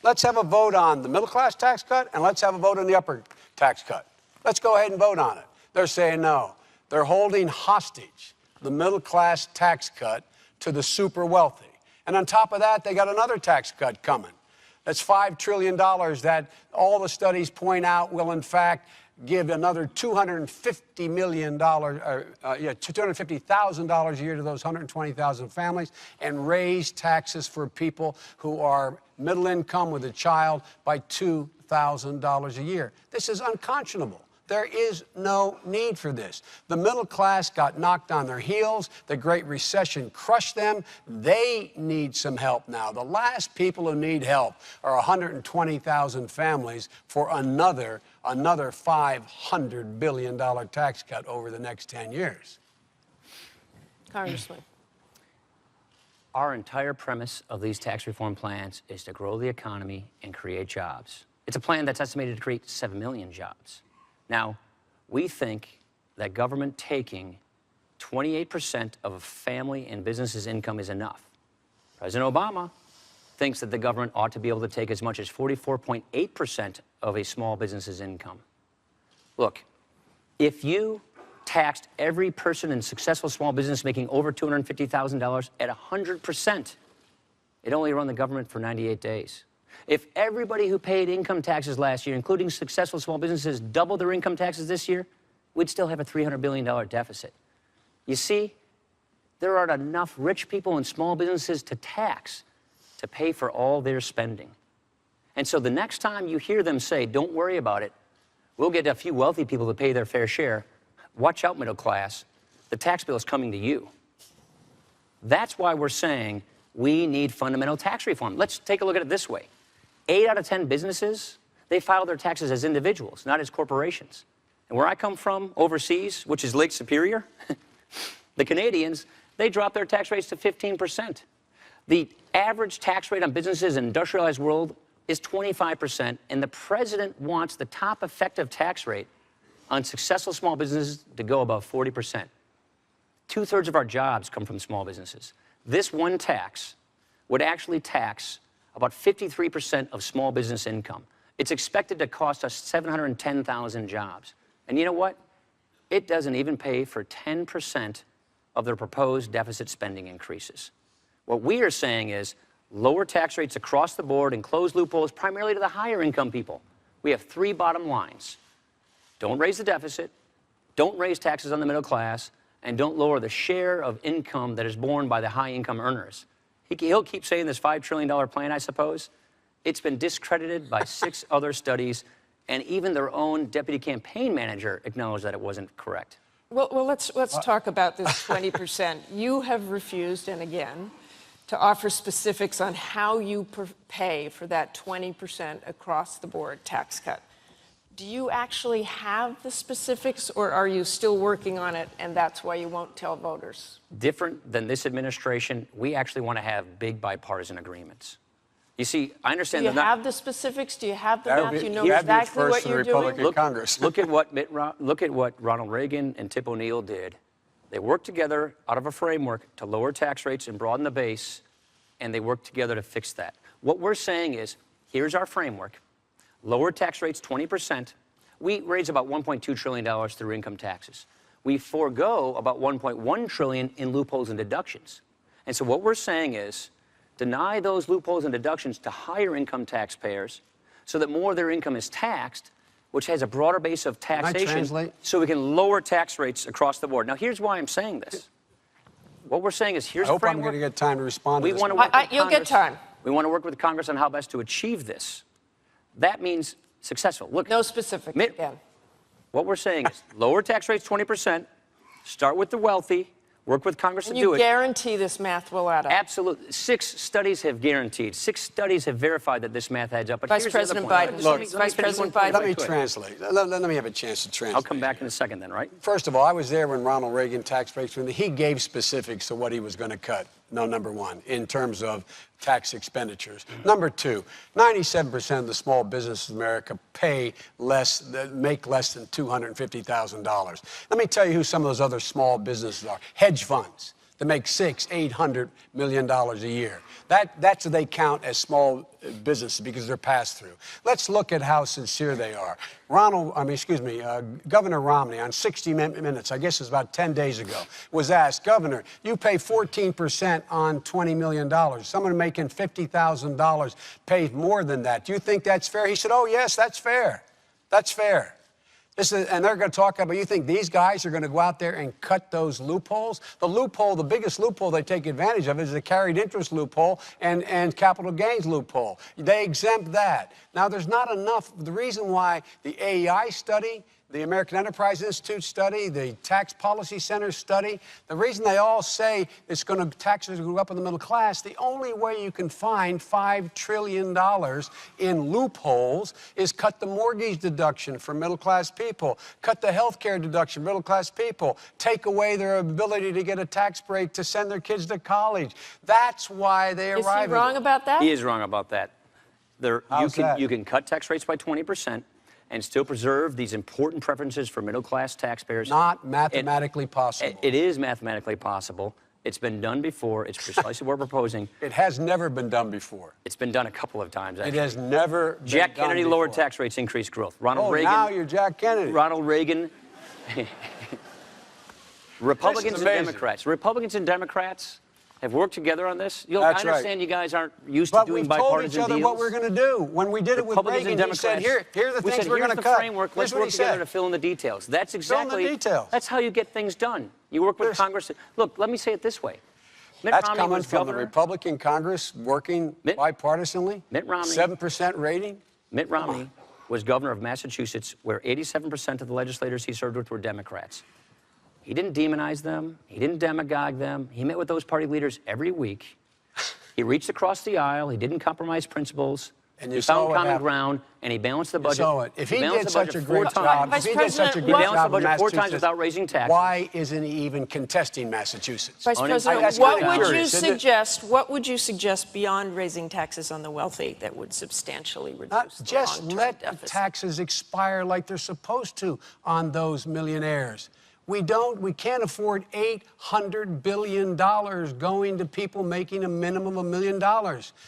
Let's have a vote on the middle class tax cut, and let's have a vote on the upper tax cut. Let's go ahead and vote on it. They're saying no. They're holding hostage the middle class tax cut to the super wealthy. And on top of that, they got another tax cut coming. That's $5 trillion that all the studies point out will, in fact, give another $250 million, $250,000 a year to those 120,000 families, and raise taxes for people who are middle income with a child by $2,000 a year. This is unconscionable. There is no need for this. The middle class got knocked on their heels. The Great Recession crushed them. They need some help now. The last people who need help are 120,000 families for another $500 billion tax cut over the next 10 years. Congressman. Our entire premise of these tax reform plans is to grow the economy and create jobs. It's a plan that's estimated to create 7 million jobs. Now, we think that government taking 28% of a family and business's income is enough. President Obama thinks that the government ought to be able to take as much as 44.8% of a small business's income. Look, if you taxed every person in successful small business making over $250,000 at 100%, it only run the government for 98 days. If everybody who paid income taxes last year, including successful small businesses, doubled their income taxes this year, we'd still have a $300 billion deficit. You see, there aren't enough rich people and small businesses to tax to pay for all their spending. And so the next time you hear them say, don't worry about it, we'll get a few wealthy people to pay their fair share, watch out, middle class, the tax bill is coming to you. That's why we're saying we need fundamental tax reform. Let's take a look at it this way. 8 out of 10 businesses, they file their taxes as individuals, not as corporations. And where I come from, overseas, which is Lake Superior, the Canadians, they drop their tax rates to 15%. The average tax rate on businesses in the industrialized world is 25%, and the president wants the top effective tax rate on successful small businesses to go above 40%. 2/3 of our jobs come from small businesses. This one tax would actually tax about 53% of small business income. It's expected to cost us 710,000 jobs. And you know what? It doesn't even pay for 10% of their proposed deficit spending increases. What we are saying is lower tax rates across the board and close loopholes primarily to the higher income people. We have 3 bottom lines. Don't raise the deficit, don't raise taxes on the middle class, and don't lower the share of income that is borne by the high income earners. He'll keep saying this $5 trillion plan, I suppose. It's been discredited by 6 other studies, and even their own deputy campaign manager acknowledged that it wasn't correct. Well, let's talk about this 20%. You have refused, and again, to offer specifics on how you pay for that 20% across the board tax cut. Do you actually have the specifics, or are you still working on it, and that's why you won't tell voters? Different than this administration, we actually want to have big bipartisan agreements. You see, I understand that. Do you have the specifics? Do you have the math? Do you know exactly what you're doing? Look at what Ronald Reagan and Tip O'Neill did. They worked together out of a framework to lower tax rates and broaden the base, and they worked together to fix that. What we're saying is, here's our framework. Lower tax rates 20%. We raise about $1.2 trillion through income taxes. We forego about $1.1 trillion in loopholes and deductions. And so what we're saying is, deny those loopholes and deductions to higher income taxpayers so that more of their income is taxed, which has a broader base of taxation, so we can lower tax rates across the board. Now, here's why I'm saying this. What we're saying is, here's the framework. I hope I'm going to get time to respond to this. You'll get time. We want to work with Congress on how best to achieve this. That means successful. Look, no specifics again. What we're saying is lower tax rates 20%, start with the wealthy, work with Congress to do it. You guarantee this math will add up? Absolutely. 6 studies have guaranteed. 6 studies have verified that this math adds up. But Vice President Biden. Look, Vice President Biden. Let me translate. Let me have a chance to translate. I'll come back in a second then, right? First of all, I was there when Ronald Reagan tax breaks, he gave specifics to what he was going to cut. No, number one, in terms of tax expenditures. Number two, 97% of the small businesses in America make less than $250,000. Let me tell you who some of those other small businesses are. Hedge funds that make $600–800 million a year. That's what they count as small businesses because they're pass-through. Let's look at how sincere they are. Governor Romney on 60 Minutes, I guess it was about 10 days ago, was asked, Governor, you pay 14% on $20 million. Someone making $50,000 pays more than that. Do you think that's fair? He said, oh, yes, that's fair. That's fair. And they're going to talk about, you think these guys are going to go out there and cut those loopholes? The loophole, the biggest loophole they take advantage of is the carried interest loophole and capital gains loophole. They exempt that. Now, there's not enough. The reason why the AEI study, the American Enterprise Institute study, the Tax Policy Center study, the reason they all say taxes will go up in the middle class, the only way you can find $5 trillion in loopholes is cut the mortgage deduction for middle-class people, cut the health care deduction for middle-class people, take away their ability to get a tax break to send their kids to college. That's why they arrive. Is he wrong about that? He is wrong about that. You can cut tax rates by 20%. And still preserve these important preferences for middle-class taxpayers. Not mathematically possible. It is mathematically possible. It's been done before. It's precisely what we're proposing. It has never been done before. It's been done a couple of times, actually. It has never been Jack done Kennedy before. lowered tax rates, increased growth. Ronald Reagan. Now you're Jack Kennedy. Ronald Reagan. Republicans and Democrats have worked together on this. I understand you guys aren't used to doing bipartisan deals. But we've told each other what we're going to do. When we did it with Reagan, he said, here are the things we're going to cut. Framework. Let's work together to fill in the details. That's exactly. Fill in the details. That's how you get things done. You work with Congress. Look, let me say it this way. That's coming from the Republican Congress working bipartisanly. Mitt Romney. 7% rating. Mitt Romney was governor of Massachusetts, where 87% of the legislators he served with were Democrats. He didn't demonize them. He didn't demagogue them. He met with those party leaders every week. He reached across the aisle. He didn't compromise principles. And he found common ground, and he balanced the budget. You saw it. If he did such a great job, he balanced the budget 4 times without raising taxes. Why isn't he even contesting Massachusetts? Vice President, what would you suggest beyond raising taxes on the wealthy that would substantially reduce the just long-term let deficit? the taxes expire like they're supposed to on those millionaires. We can't afford $800 billion going to people making a minimum of $1 million.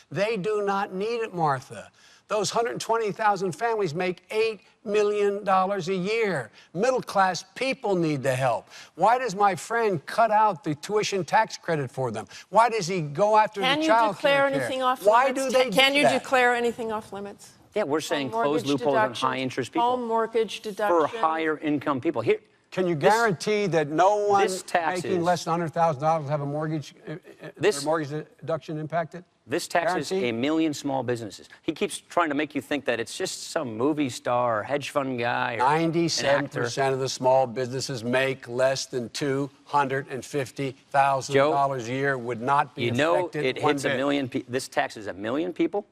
They do not need it, Martha. Those 120,000 families make $8 million a year. Middle-class people need the help. Why does my friend cut out the tuition tax credit for them? Why does he go after the child care? Can you declare anything off limits? Why do they do that? Can you declare anything off limits? Yeah, we're saying close loopholes on high-interest people. Home mortgage deduction. For higher-income people. Here. Can you guarantee that no one making less than $100,000 have a mortgage deduction impacted? This taxes a million small businesses. He keeps trying to make you think that it's just some movie star or hedge fund guy or 97% of the small businesses make less than $250,000 a year, would not be affected. It hits a million people. This taxes a million people,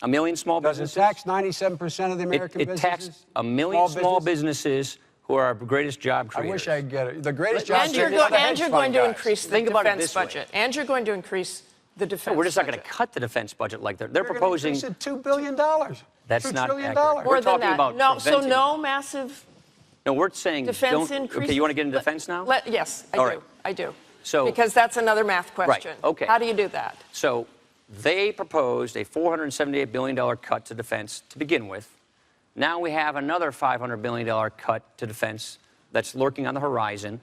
a million small businesses. Does it tax 97% of the American businesses? It taxed a million small businesses who are our greatest job creators. I wish I could get it. The greatest job creators And you're going to increase the defense budget. And you're going to increase the defense budget. We're just not going to cut the defense budget like they're proposing. They said $2 billion. That's not accurate. More than that. No massive. No, we're saying defense increase. Okay, you want to get into defense now? Yes, I do. So, because that's another math question. Right. Okay. How do you do that? So they proposed a $478 billion cut to defense to begin with. Now we have another $500 billion cut to defense that's lurking on the horizon.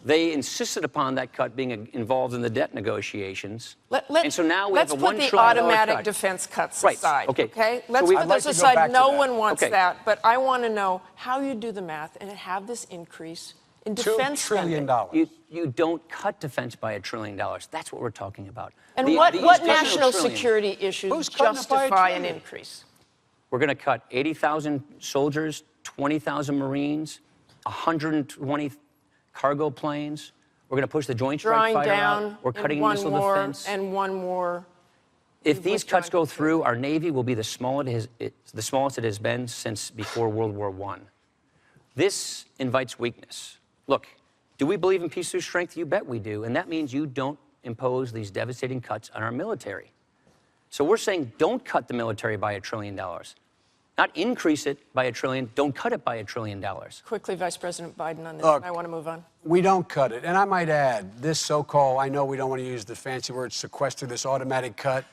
They insisted upon that cut being involved in the debt negotiations. And so now we have a $1 trillion cut. Let's put the automatic defense cuts aside, okay? Let's put those aside. No one wants that. But I want to know how you do the math and have this increase in defense spending. $2 trillion. You don't cut defense by $1 trillion. That's what we're talking about. And what national security issues justify an increase? We're going to cut 80,000 soldiers, 20,000 Marines, 120 cargo planes. We're going to push the Joint Strike Fighter out. We're cutting missile defense. And one more. If these cuts go through, our Navy will be the smallest it has been since before World War I. This invites weakness. Look, do we believe in peace through strength? You bet we do. And that means you don't impose these devastating cuts on our military. So we're saying don't cut the military by $1 trillion. Not increase it by $1 trillion. Don't cut it by $1 trillion. Quickly, Vice President Biden on this. Look, I want to move on. We don't cut it. And I might add, this so-called, I know we don't want to use the fancy word sequester, this automatic cut,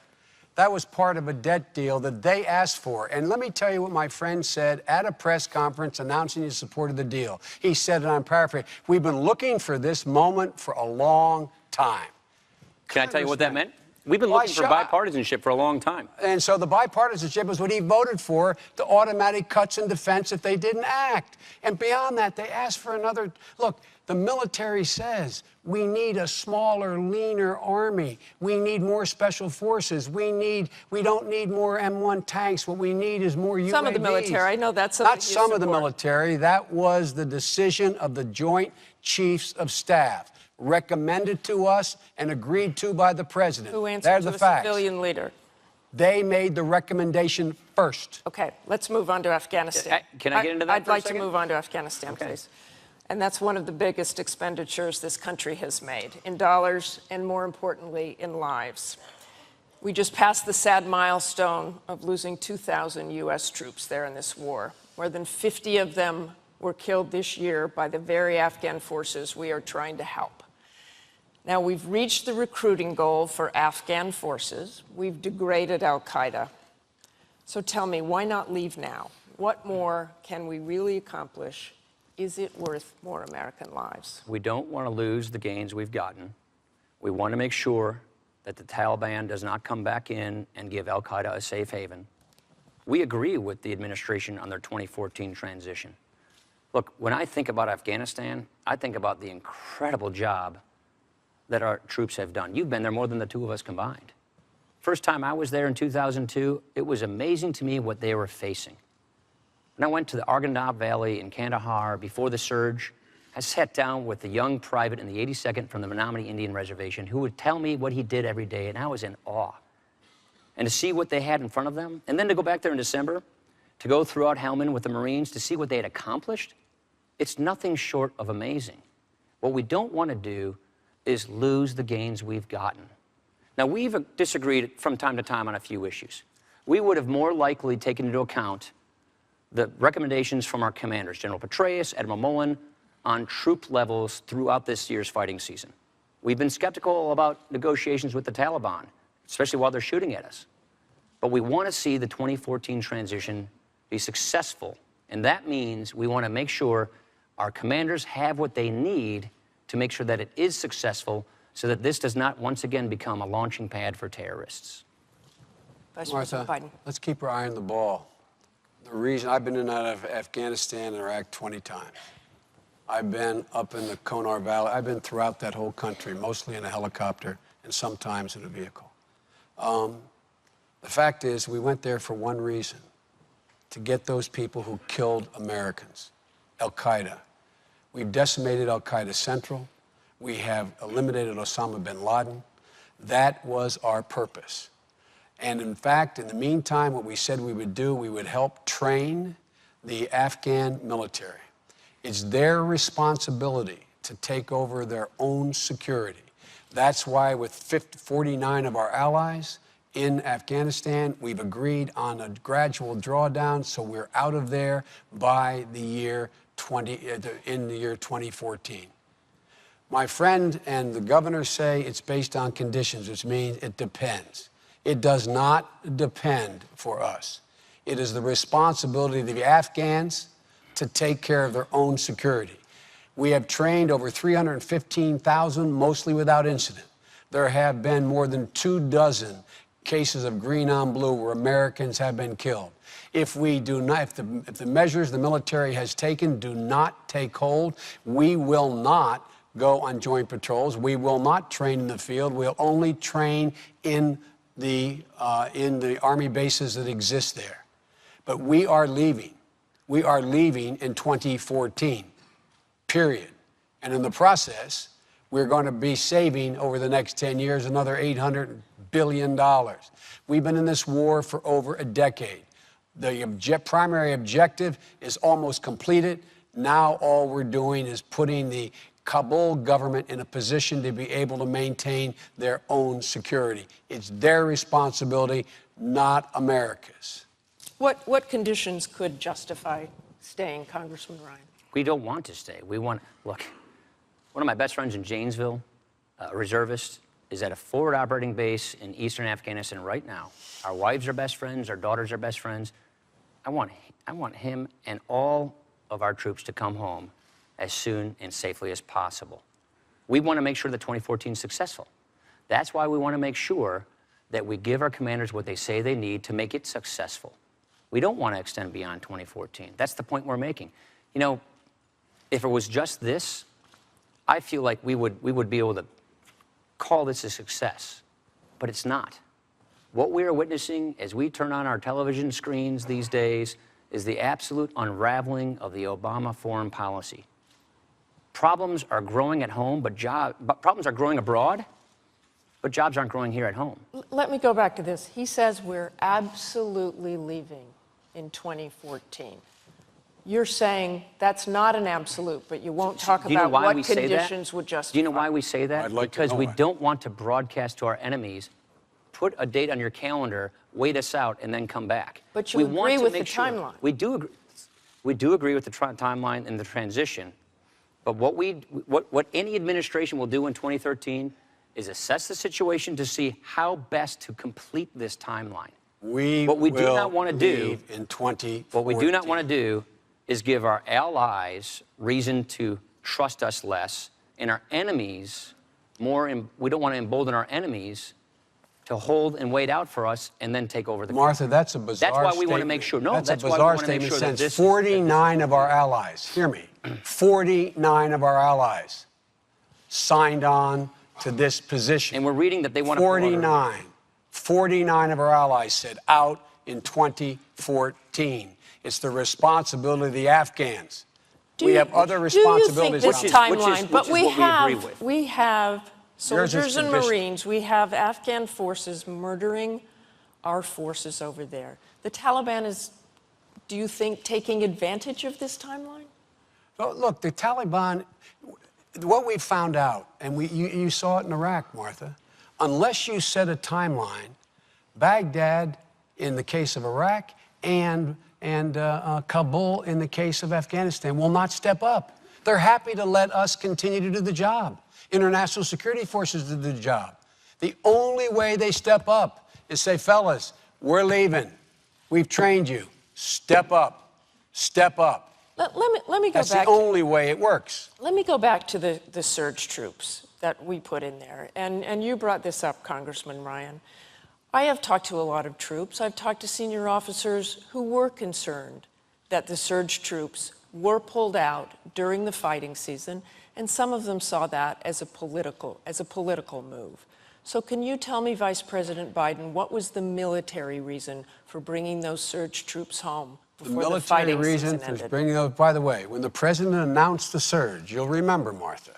that was part of a debt deal that they asked for. And let me tell you what my friend said at a press conference announcing his support of the deal. He said, and I'm paraphrasing, we've been looking for this moment for a long time. Can I tell you what that meant? We've been Well, looking for bipartisanship for a long time. And so the bipartisanship is what he voted for, the automatic cuts in defense if they didn't act. And beyond that, they asked for another. Look, the military says we need a smaller, leaner army. We need more special forces. We don't need more M1 tanks. What we need is more UAVs. Some of the military, I know that's something Not some of the military. That was the decision of the Joint Chiefs of Staff, recommended to us and agreed to by the president. Who answered to a civilian leader? They made the recommendation first. Okay, let's move on to Afghanistan. Can I get into that I'd for a like to second? move on to Afghanistan, Okay. please. And that's one of the biggest expenditures this country has made, in dollars and, more importantly, in lives. We just passed the sad milestone of losing 2,000 U.S. troops there in this war. More than 50 of them were killed this year by the very Afghan forces we are trying to help. Now, we've reached the recruiting goal for Afghan forces. We've degraded al-Qaeda. So tell me, why not leave now? What more can we really accomplish? Is it worth more American lives? We don't want to lose the gains we've gotten. We want to make sure that the Taliban does not come back in and give al-Qaeda a safe haven. We agree with the administration on their 2014 transition. Look, when I think about Afghanistan, I think about the incredible job that our troops have done. You've been there more than the two of us combined. First time I was there in 2002, it was amazing to me what they were facing. When I went to the Arghandab Valley in Kandahar before the surge, I sat down with a young private in the 82nd from the Menominee Indian Reservation who would tell me what he did every day, and I was in awe. And to see what they had in front of them, and then to go back there in December, to go throughout Helmand with the Marines, to see what they had accomplished, it's nothing short of amazing. What we don't want to do is lose the gains we've gotten. Now, we've disagreed from time to time on a few issues. We would have more likely taken into account the recommendations from our commanders, General Petraeus, Admiral Mullen, on troop levels throughout this year's fighting season. We've been skeptical about negotiations with the Taliban, especially while they're shooting at us. But we want to see the 2014 transition be successful, and that means we want to make sure our commanders have what they need to make sure that it is successful so that this does not once again become a launching pad for terrorists. Vice Martha, President Biden. let's keep our eye on the ball. The reason I've been in and out of Afghanistan and Iraq 20 times. I've been up in the Konar Valley. I've been throughout that whole country, mostly in a helicopter and sometimes in a vehicle. The fact is, we went there for one reason, to get those people who killed Americans, al-Qaeda. We've decimated al-Qaeda Central. We have eliminated Osama bin Laden. That was our purpose. And in fact, in the meantime, what we said we would do, we would help train the Afghan military. It's their responsibility to take over their own security. That's why with 49 of our allies in Afghanistan, we've agreed on a gradual drawdown, so we're out of there by the year 2014. My friend and the governor say it's based on conditions, which means it depends. It does not depend for us. It is the responsibility of the Afghans to take care of their own security. We have trained over 315,000, mostly without incident. There have been more than 24 cases of green on blue where Americans have been killed. If the measures the military has taken do not take hold, we will not go on joint patrols. We will not train in the field. We'll only train in the Army bases that exist there. But we are leaving. We are leaving in 2014, period. And in the process, we're going to be saving over the next 10 years another $800 billion. We've been in this war for over a decade. The primary objective is almost completed. Now all we're doing is putting the Kabul government in a position to be able to maintain their own security. It's their responsibility, not America's. What conditions could justify staying, Congressman Ryan? We don't want to stay. We want, look, one of my best friends in Janesville, a reservist, is at a forward operating base in eastern Afghanistan right now. Our wives are best friends, our daughters are best friends. I want him and all of our troops to come home as soon and safely as possible. We want to make sure that 2014 is successful. That's why we want to make sure that we give our commanders what they say they need to make it successful. We don't want to extend beyond 2014. That's the point we're making. You know, if it was just this, I feel like we would be able to call this a success, but it's not. What we are witnessing as we turn on our television screens these days is the absolute unraveling of the Obama foreign policy. Problems are growing at home, but problems are growing abroad, but jobs aren't growing here at home. Let me go back to this. He says we're absolutely leaving in 2014. You're saying that's not an absolute, but you won't talk about what conditions would justify. Do you know why we say that? I'd like to Because know we why. don't want to broadcast to our enemies, put a date on your calendar, wait us out, and then come back. But you We agree want to with the make sure- timeline. We do agree with the timeline and the transition. But what any administration will do in 2013 is assess the situation to see how best to complete this timeline. What we do not want to do in 2014. What we do not want to do is give our allies reason to trust us less, and our enemies we don't want to embolden our enemies to hold and wait out for us and then take over the country. Martha, that's a bizarre That's why we want to statement. make sure. No, that's that's a why we bizarre want to make statement sure that since this 49 of our allies, hear me, 49 of our allies signed on to this position. And we're reading that they want to pull out. 49 of our allies said out in 2014. It's the responsibility of the Afghans. We have other responsibilities. Do you think this now. timeline, but which is what we agree with. we have Yours is soldiers and conditional. Marines, we have Afghan forces murdering our forces over there. The Taliban is, do you think, taking advantage of this timeline? Well, look, the Taliban, what we found out, and you saw it in Iraq, Martha, unless you set a timeline, Baghdad in the case of Iraq and Kabul in the case of Afghanistan will not step up. They're happy to let us continue to do the job. International security forces do the job. The only way they step up is say, fellas, we're leaving. We've trained you. Step up. Step up. Let me go That's back. the only way it works. Let me go back to the surge troops that we put in there. And you brought this up, Congressman Ryan. I have talked to a lot of troops. I've talked to senior officers who were concerned that the surge troops were pulled out during the fighting season, and some of them saw that as a political move. So can you tell me, Vice President Biden, what was the military reason for bringing those surge troops home before the fighting season ended? For bringing those, by the way, when the president announced the surge, you'll remember, Martha,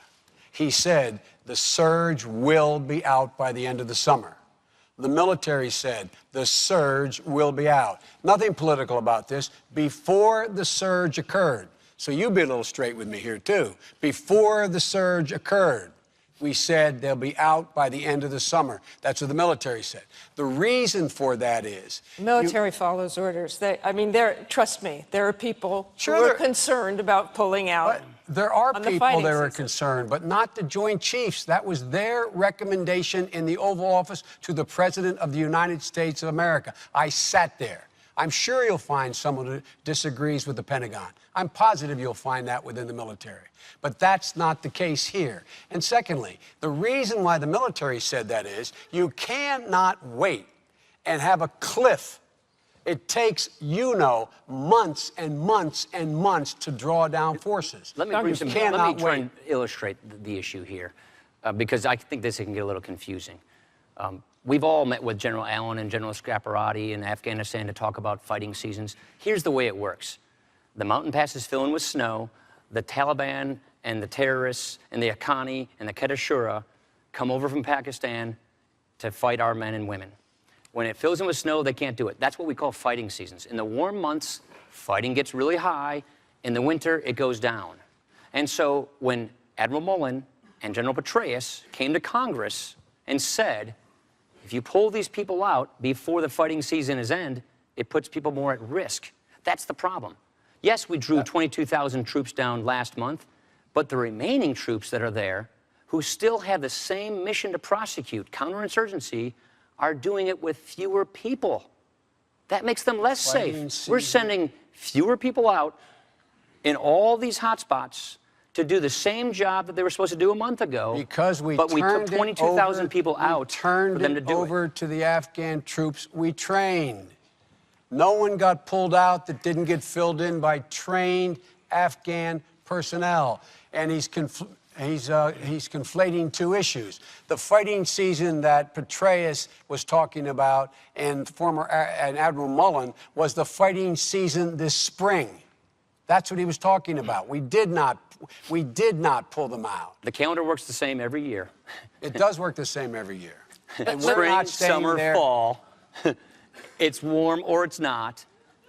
he said the surge will be out by the end of the summer. The military said the surge will be out. Nothing political about this. Before the surge occurred, so you be a little straight with me here too. Before the surge occurred, we said they'll be out by the end of the summer. That's what the military said. The reason for that is The military follows orders. Trust me, there are people Sure, who are there- concerned about pulling out. But there are on the people fighting that are season. concerned, but not the Joint Chiefs. That was their recommendation in the Oval Office to the President of the United States of America. I sat there. I'm sure you'll find someone who disagrees with the Pentagon. I'm positive you'll find that within the military. But that's not the case here. And secondly, the reason why the military said that is you cannot wait and have a cliff. It takes, months and months and months to draw down forces. Let me try and illustrate the issue here, because I think this can get a little confusing. We've all met with General Allen and General Scaparrotti in Afghanistan to talk about fighting seasons. Here's the way it works. The mountain passes fill in with snow. The Taliban and the terrorists and the Haqqani and the Quetta come over from Pakistan to fight our men and women. When it fills in with snow, they can't do it. That's what we call fighting seasons. In the warm months, fighting gets really high. In the winter, it goes down. And so when Admiral Mullen and General Petraeus came to Congress and said, if you pull these people out before the fighting season is end, it puts people more at risk. That's the problem. Yes, we drew 22,000 troops down last month, but the remaining troops that are there, who still have the same mission to prosecute counterinsurgency, are doing it with fewer people. That makes them less safe. We're sending fewer people out in all these hotspots to do the same job that they were supposed to do a month ago. Because we but we took turned 22,000 people out for them to do over it. to the Afghan troops we trained. No one got pulled out that didn't get filled in by trained Afghan personnel. And he's conflating two issues. The fighting season that Petraeus was talking about and Admiral Mullen was the fighting season this spring. That's what he was talking about. We did not pull them out. The calendar works the same every year. It does work the same every year. And we're Spring, not staying summer, there. fall. It's warm or it's not.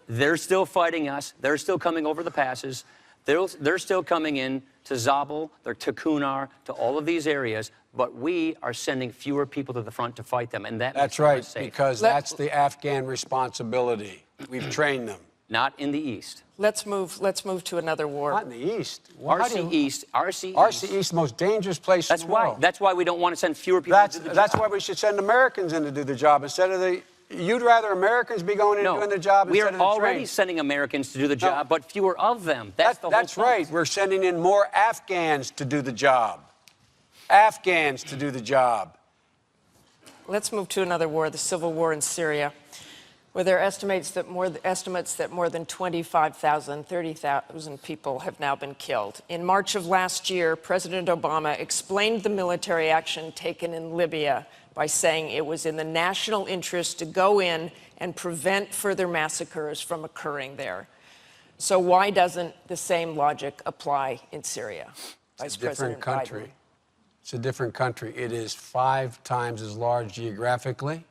They're still fighting us. They're still coming over the passes. They're still coming in to Zabul, to Kunar, to all of these areas, but we are sending fewer people to the front to fight them, and that's right, safe. because that's the Afghan responsibility. We've trained them. Not in the East. Let's move to another war. Not in the East. Well, RC East, RC East, the most dangerous place in the world. That's why we don't want to send fewer people to do the job. That's why we should send Americans in to do the job instead of the... You'd rather Americans be going in and doing the job instead of the we are already trained. sending Americans to do the job, but fewer of them. That's the whole That's point. right. We're sending in more Afghans to do the job. Afghans to do the job. Let's move to another war, the civil war in Syria, where there are estimates that more than 25,000, 30,000 people have now been killed. In March of last year, President Obama explained the military action taken in Libya by saying it was in the national interest to go in and prevent further massacres from occurring there. So why doesn't the same logic apply in Syria? It's a different country. It's a different country. It is 5 times as large geographically.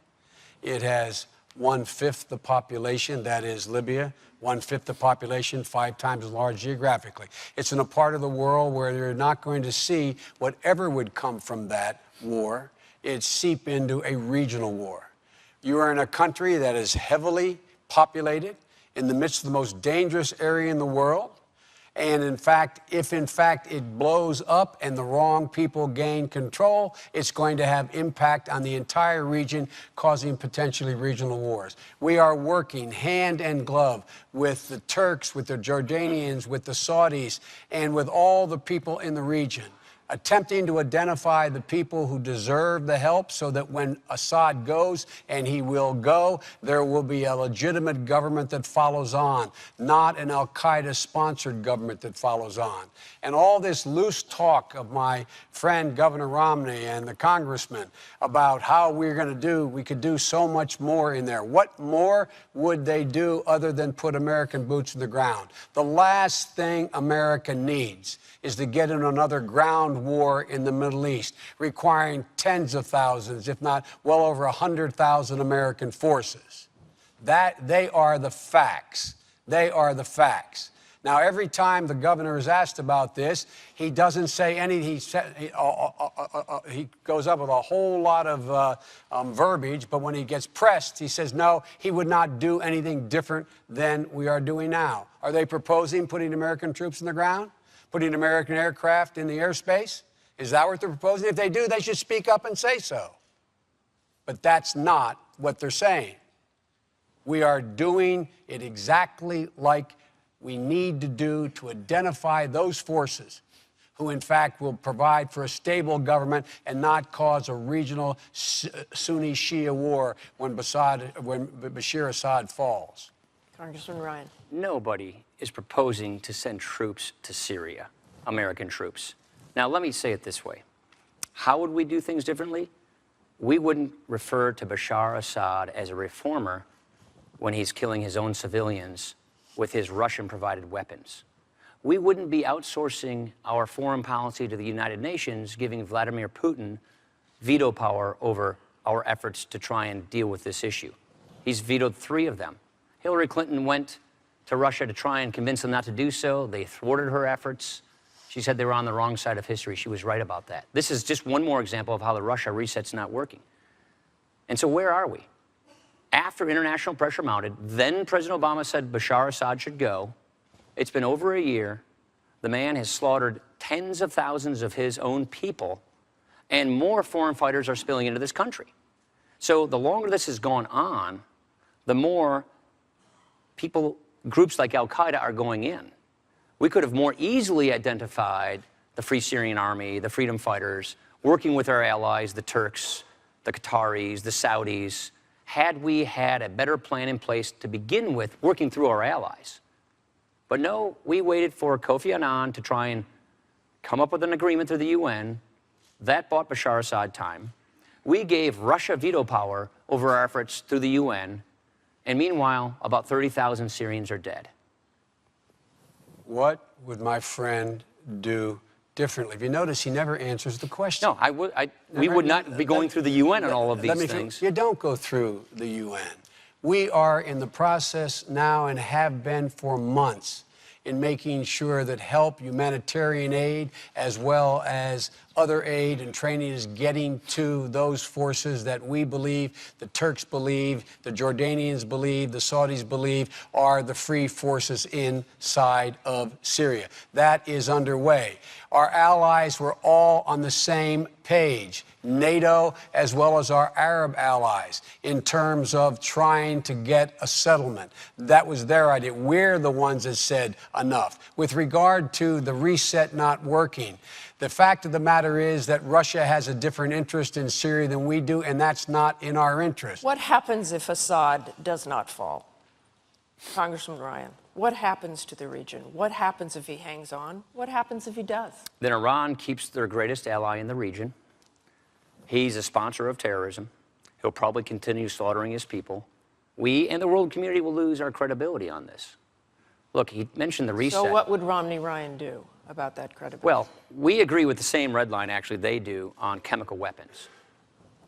It has 1/5 the population, that is Libya, 1/5 the population, 5 times as large geographically. It's in a part of the world where you're not going to see whatever would come from that war. It seep into a regional war. You are in a country that is heavily populated in the midst of the most dangerous area in the world. And in fact, if in fact it blows up and the wrong people gain control, it's going to have impact on the entire region, causing potentially regional wars. We are working hand in glove with the Turks, with the Jordanians, with the Saudis, and with all the people in the region, attempting to identify the people who deserve the help so that when Assad goes, and he will go, there will be a legitimate government that follows on, not an al-Qaeda-sponsored government that follows on. And all this loose talk of my friend Governor Romney and the Congressman about how we could do so much more in there. What more would they do other than put American boots in the ground? The last thing America needs is to get in another ground war in the Middle East, requiring tens of thousands, if not well over 100,000 American forces. They are the facts. They are the facts. Now, every time the governor is asked about this, he doesn't say anything. He goes up with a whole lot of verbiage, but when he gets pressed, he says, no, he would not do anything different than we are doing now. Are they proposing putting American troops in the ground? Putting American aircraft in the airspace? Is that what they're proposing? If they do, they should speak up and say so. But that's not what they're saying. We are doing it exactly like we need to do to identify those forces who, in fact, will provide for a stable government and not cause a regional Sunni-Shia war when Bashir Assad falls. Congressman Ryan. Nobody is proposing to send troops to Syria, American troops. Now, let me say it this way. How would we do things differently? We wouldn't refer to Bashar Assad as a reformer when he's killing his own civilians with his Russian-provided weapons. We wouldn't be outsourcing our foreign policy to the United Nations, giving Vladimir Putin veto power over our efforts to try and deal with this issue. He's vetoed 3 of them. Hillary Clinton went to Russia to try and convince them not to do so. They thwarted her efforts. She said they were on the wrong side of history. She was right about that. This is just one more example of how the Russia reset's not working. And so where are we? After international pressure mounted, then President Obama said Bashar Assad should go. It's been over a year. The man has slaughtered tens of thousands of his own people, and more foreign fighters are spilling into this country. So the longer this has gone on, the more groups like al-Qaeda are going in. We could have more easily identified the Free Syrian Army, the freedom fighters, working with our allies, the Turks, the Qataris, the Saudis, had we had a better plan in place to begin with, working through our allies. But no, we waited for Kofi Annan to try and come up with an agreement through the UN. That bought Bashar Assad time. We gave Russia veto power over our efforts through the UN, and meanwhile, about 30,000 Syrians are dead. What would my friend do differently? If you notice, he never answers the question. No, we would not be going through the UN on all of these things. You don't go through the UN. We are in the process now and have been for months in making sure that help, humanitarian aid, as well as other aid and training is getting to those forces that we believe, the Turks believe, the Jordanians believe, the Saudis believe are the free forces inside of Syria. That is underway. Our allies were all on the same page, NATO as well as our Arab allies, in terms of trying to get a settlement. That was their idea. We're the ones that said enough. With regard to the reset not working, the fact of the matter is that Russia has a different interest in Syria than we do, and that's not in our interest. What happens if Assad does not fall? Congressman Ryan, what happens to the region? What happens if he hangs on? What happens if he does? Then Iran keeps their greatest ally in the region. He's a sponsor of terrorism. He'll probably continue slaughtering his people. We and the world community will lose our credibility on this. Look, he mentioned the reset. So what would Romney Ryan do about that credibility? Well, we agree with the same red line, actually, they do on chemical weapons,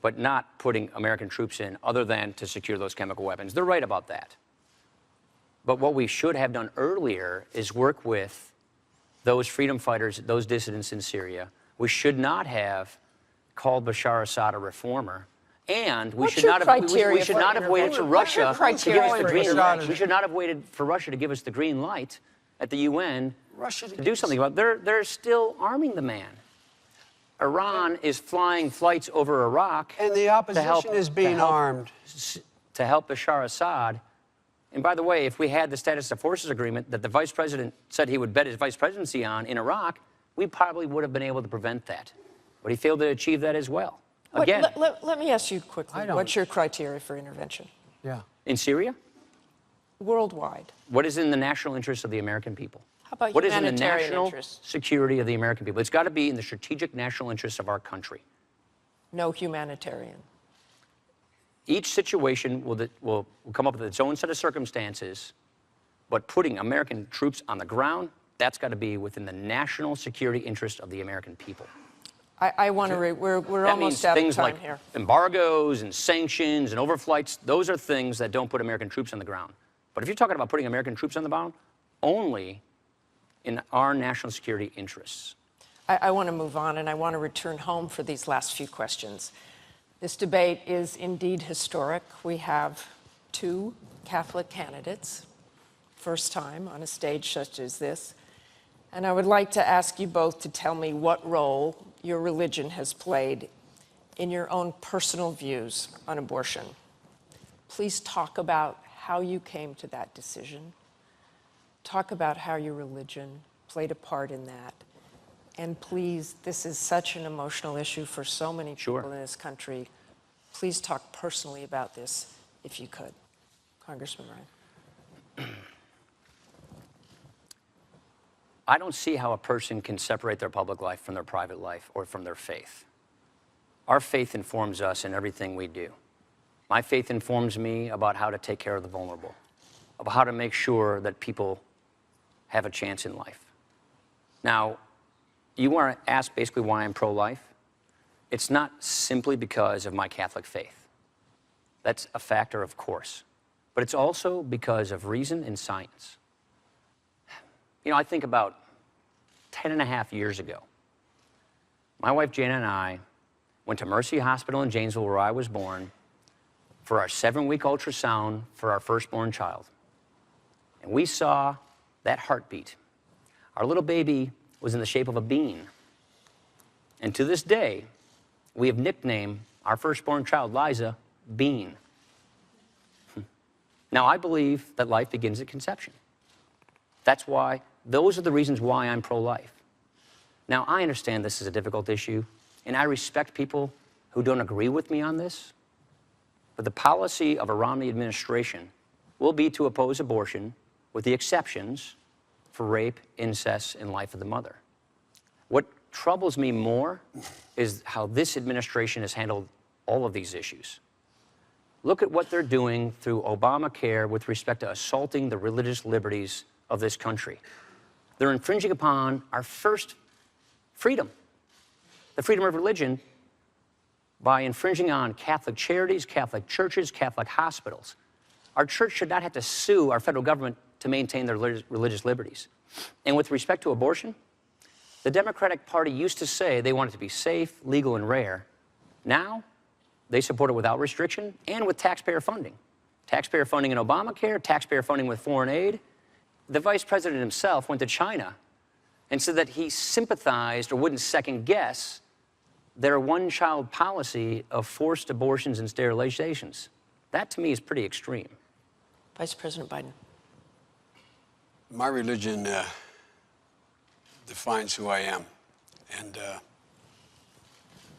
but not putting American troops in other than to secure those chemical weapons. They're right about that. But what we should have done earlier is work with those freedom fighters, those dissidents in Syria. We should not have called Bashar Assad a reformer. And we should not have waited for Russia to give us the green light. We should not have waited for Russia to give us the green light at the UN to do something about it. They're still arming the man. Iran is flying flights over Iraq. And the opposition is being armed. To help Bashar Assad. And by the way, if we had the status of forces agreement that the vice president said he would bet his vice presidency on in Iraq, we probably would have been able to prevent that. But he failed to achieve that as well. Again, let me ask you quickly, what's your criteria for intervention? Yeah. in Syria? Worldwide. What is in the national interest of the American people? How about what is in the humanitarian national interests? security of the American people? It's got to be in the strategic national interests of our country. No humanitarian. Each situation will come up with its own set of circumstances, but putting American troops on the ground, that's got to be within the national security interest of the American people. I want to, we're almost out of things time like here. embargoes and sanctions and overflights, those are things that don't put American troops on the ground. But if you're talking about putting American troops on the ground, only in our national security interests. I want to move on, and I want to return home for these last few questions. This debate is indeed historic. We have two Catholic candidates, first time on a stage such as this. And I would like to ask you both to tell me what role your religion has played in your own personal views on abortion. Please talk about how you came to that decision. Talk about how your religion played a part in that. And please, this is such an emotional issue for so many people in this country. Please talk personally about this, if you could. Congressman Ryan. I don't see how a person can separate their public life from their private life or from their faith. Our faith informs us in everything we do. My faith informs me about how to take care of the vulnerable, about how to make sure that people have a chance in life. Now, you want to ask basically why I'm pro-life? It's not simply because of my Catholic faith. That's a factor, of course. But it's also because of reason and science. You know, I think about 10.5 years ago, my wife Jana and I went to Mercy Hospital in Janesville, where I was born, for our 7-week ultrasound for our firstborn child. And we saw that heartbeat. Our little baby was in the shape of a bean. And to this day, we have nicknamed our firstborn child, Liza, Bean. Now, I believe that life begins at conception. That's why Those are the reasons why I'm pro-life. Now, I understand this is a difficult issue, and I respect people who don't agree with me on this, but the policy of a Romney administration will be to oppose abortion with the exceptions for rape, incest, and life of the mother. What troubles me more is how this administration has handled all of these issues. Look at what they're doing through Obamacare with respect to assaulting the religious liberties of this country. They're infringing upon our first freedom, the freedom of religion, by infringing on Catholic charities, Catholic churches, Catholic hospitals. Our church should not have to sue our federal government to maintain their religious liberties. And with respect to abortion, the Democratic Party used to say they want it to be safe, legal, and rare. Now, they support it without restriction and with taxpayer funding. Taxpayer funding in Obamacare, taxpayer funding with foreign aid. The vice president himself went to China and said that he sympathized or wouldn't second guess their one-child policy of forced abortions and sterilizations. That, to me, is pretty extreme. Vice President Biden. My religion defines who I am. And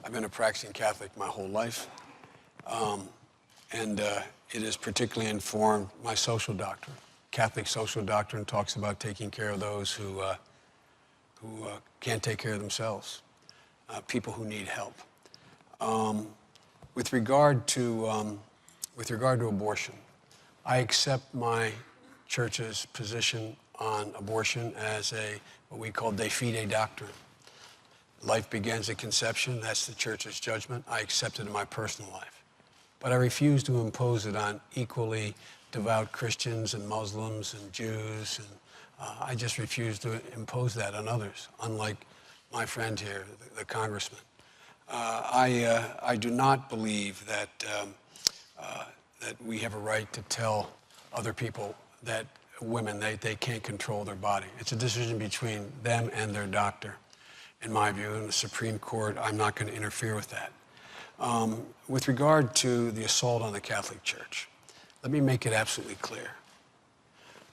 I've been a practicing Catholic my whole life. It has particularly informed my social doctrine. Catholic social doctrine talks about taking care of those who can't take care of themselves, people who need help. With regard to abortion, I accept my church's position on abortion as what we call de fide doctrine. Life begins at conception. That's the church's judgment. I accept it in my personal life. But I refuse to impose it on equally devout Christians and Muslims and Jews. And I just refuse to impose that on others, unlike my friend here, the Congressman. I do not believe that we have a right to tell other people that women, they can't control their body. It's a decision between them and their doctor. In my view, in the Supreme Court, I'm not going to interfere with that. With regard to the assault on the Catholic Church, let me make it absolutely clear.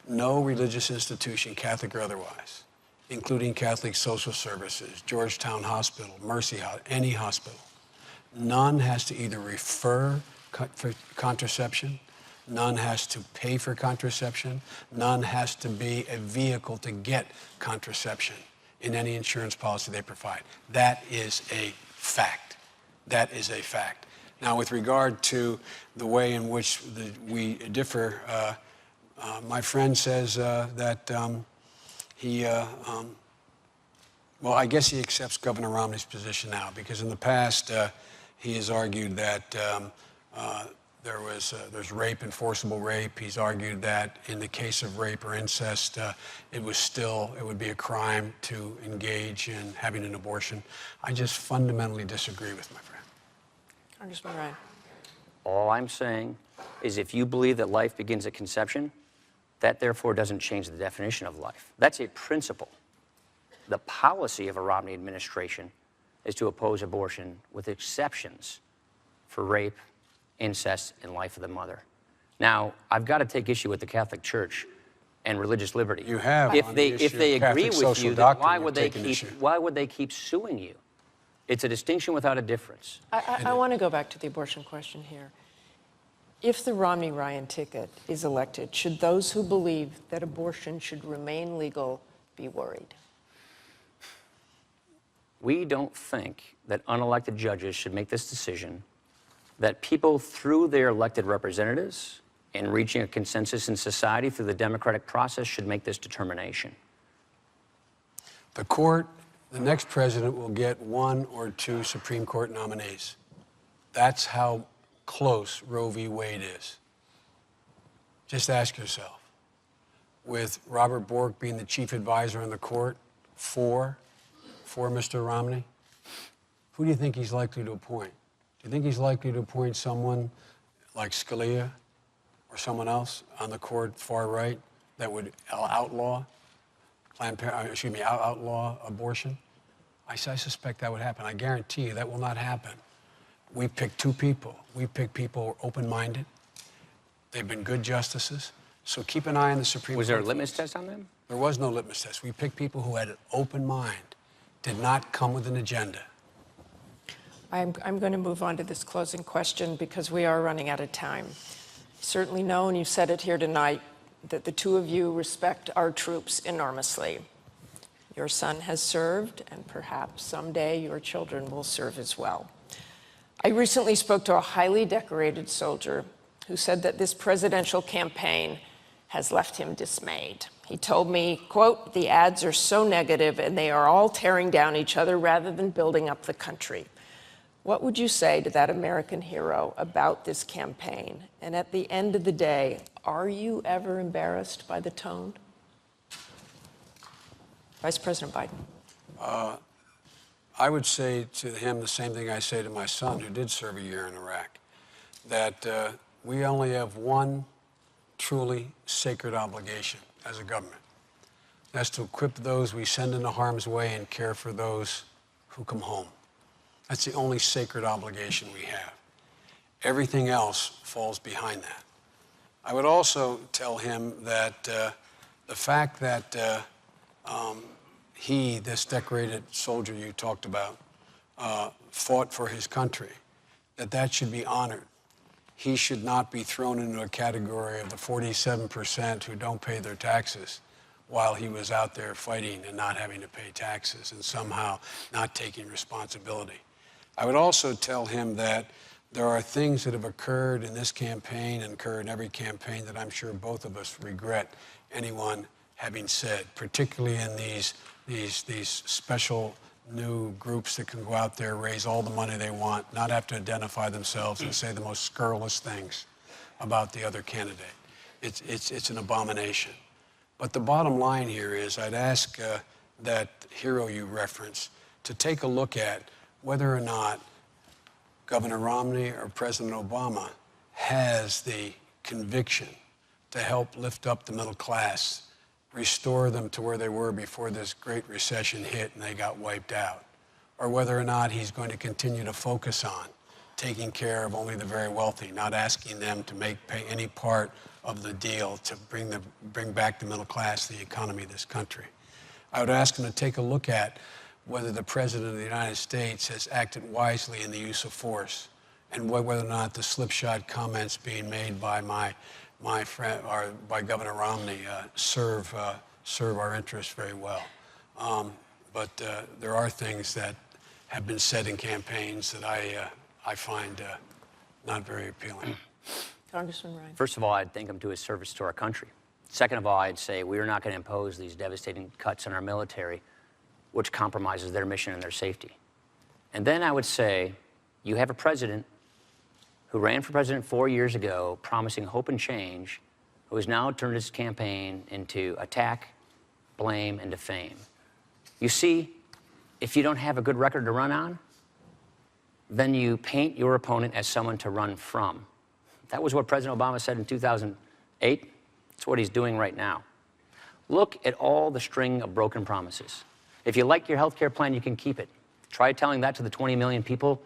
No religious institution, Catholic or otherwise, including Catholic Social Services, Georgetown Hospital, Mercy Hospital, any hospital, none has to either refer for contraception, none has to pay for contraception, none has to be a vehicle to get contraception in any insurance policy they provide. That is a fact. That is a fact. Now, with regard to the way in which we differ, my friend says that well, I guess he accepts Governor Romney's position now, because in the past he has argued that there's rape and forcible rape. He's argued that in the case of rape or incest, it would be a crime to engage in having an abortion. I just fundamentally disagree with my friend. Congressman Ryan. All I'm saying is if you believe that life begins at conception, that therefore doesn't change the definition of life. That's a principle. The policy of a Romney administration is to oppose abortion with exceptions for rape, incest, and life of the mother. Now, I've got to take issue with the Catholic Church and religious liberty. You have. If they agree with you, then why would they keep suing you? It's a distinction without a difference. I want to go back to the abortion question here. If the Romney-Ryan ticket is elected, should those who believe that abortion should remain legal be worried? We don't think that unelected judges should make this decision, that people through their elected representatives and reaching a consensus in society through the democratic process should make this determination. The next president will get 1 or 2 Supreme Court nominees. That's how close Roe v. Wade is. Just ask yourself, with Robert Bork being the chief advisor on the court for Mr. Romney, who do you think he's likely to appoint? Do you think he's likely to appoint someone like Scalia or someone else on the court far right that would outlaw abortion? I suspect that would happen. I guarantee you that will not happen. We picked 2 people. We picked people open-minded. They've been good justices. So keep an eye on the Supreme Court. Was there a litmus test on them? There was no litmus test. We picked people who had an open mind, did not come with an agenda. I'm going to move on to this closing question because we are running out of time. You certainly know, and you said it here tonight, that the two of you respect our troops enormously. Your son has served, and perhaps someday your children will serve as well. I recently spoke to a highly decorated soldier who said that this presidential campaign has left him dismayed. He told me, quote, "The ads are so negative and they are all tearing down each other rather than building up the country." What would you say to that American hero about this campaign? And at the end of the day, are you ever embarrassed by the tone? Vice President Biden. I would say to him the same thing I say to my son, who did serve a year in Iraq, that we only have one truly sacred obligation as a government. That's to equip those we send into harm's way and care for those who come home. That's the only sacred obligation we have. Everything else falls behind that. I would also tell him that the fact that he, this decorated soldier you talked about, fought for his country, that should be honored. He should not be thrown into a category of the 47% who don't pay their taxes while he was out there fighting and not having to pay taxes and somehow not taking responsibility. I would also tell him that there are things that have occurred in this campaign and occur in every campaign that I'm sure both of us regret anyone having said, particularly in these special new groups that can go out there, raise all the money they want, not have to identify themselves and say the most scurrilous things about the other candidate. It's an abomination. But the bottom line here is I'd ask that hero you reference to take a look at whether or not Governor Romney or President Obama has the conviction to help lift up the middle class, restore them to where they were before this great recession hit and they got wiped out, or whether or not he's going to continue to focus on taking care of only the very wealthy, not asking them to pay any part of the deal to bring back the middle class, the economy of this country. I would ask him to take a look at whether the President of the United States has acted wisely in the use of force, and whether or not the slipshod comments being made by my friend, or by Governor Romney, serve our interests very well. But there are things that have been said in campaigns that I find not very appealing. Congressman Ryan. First of all, I'd thank him to his service to our country. Second of all, I'd say we are not going to impose these devastating cuts on our military, which compromises their mission and their safety. And then I would say, you have a president who ran for president 4 years ago, promising hope and change, who has now turned his campaign into attack, blame, and defame. You see, if you don't have a good record to run on, then you paint your opponent as someone to run from. That was what President Obama said in 2008. It's what he's doing right now. Look at all the string of broken promises. If you like your health care plan, you can keep it. Try telling that to the 20 million people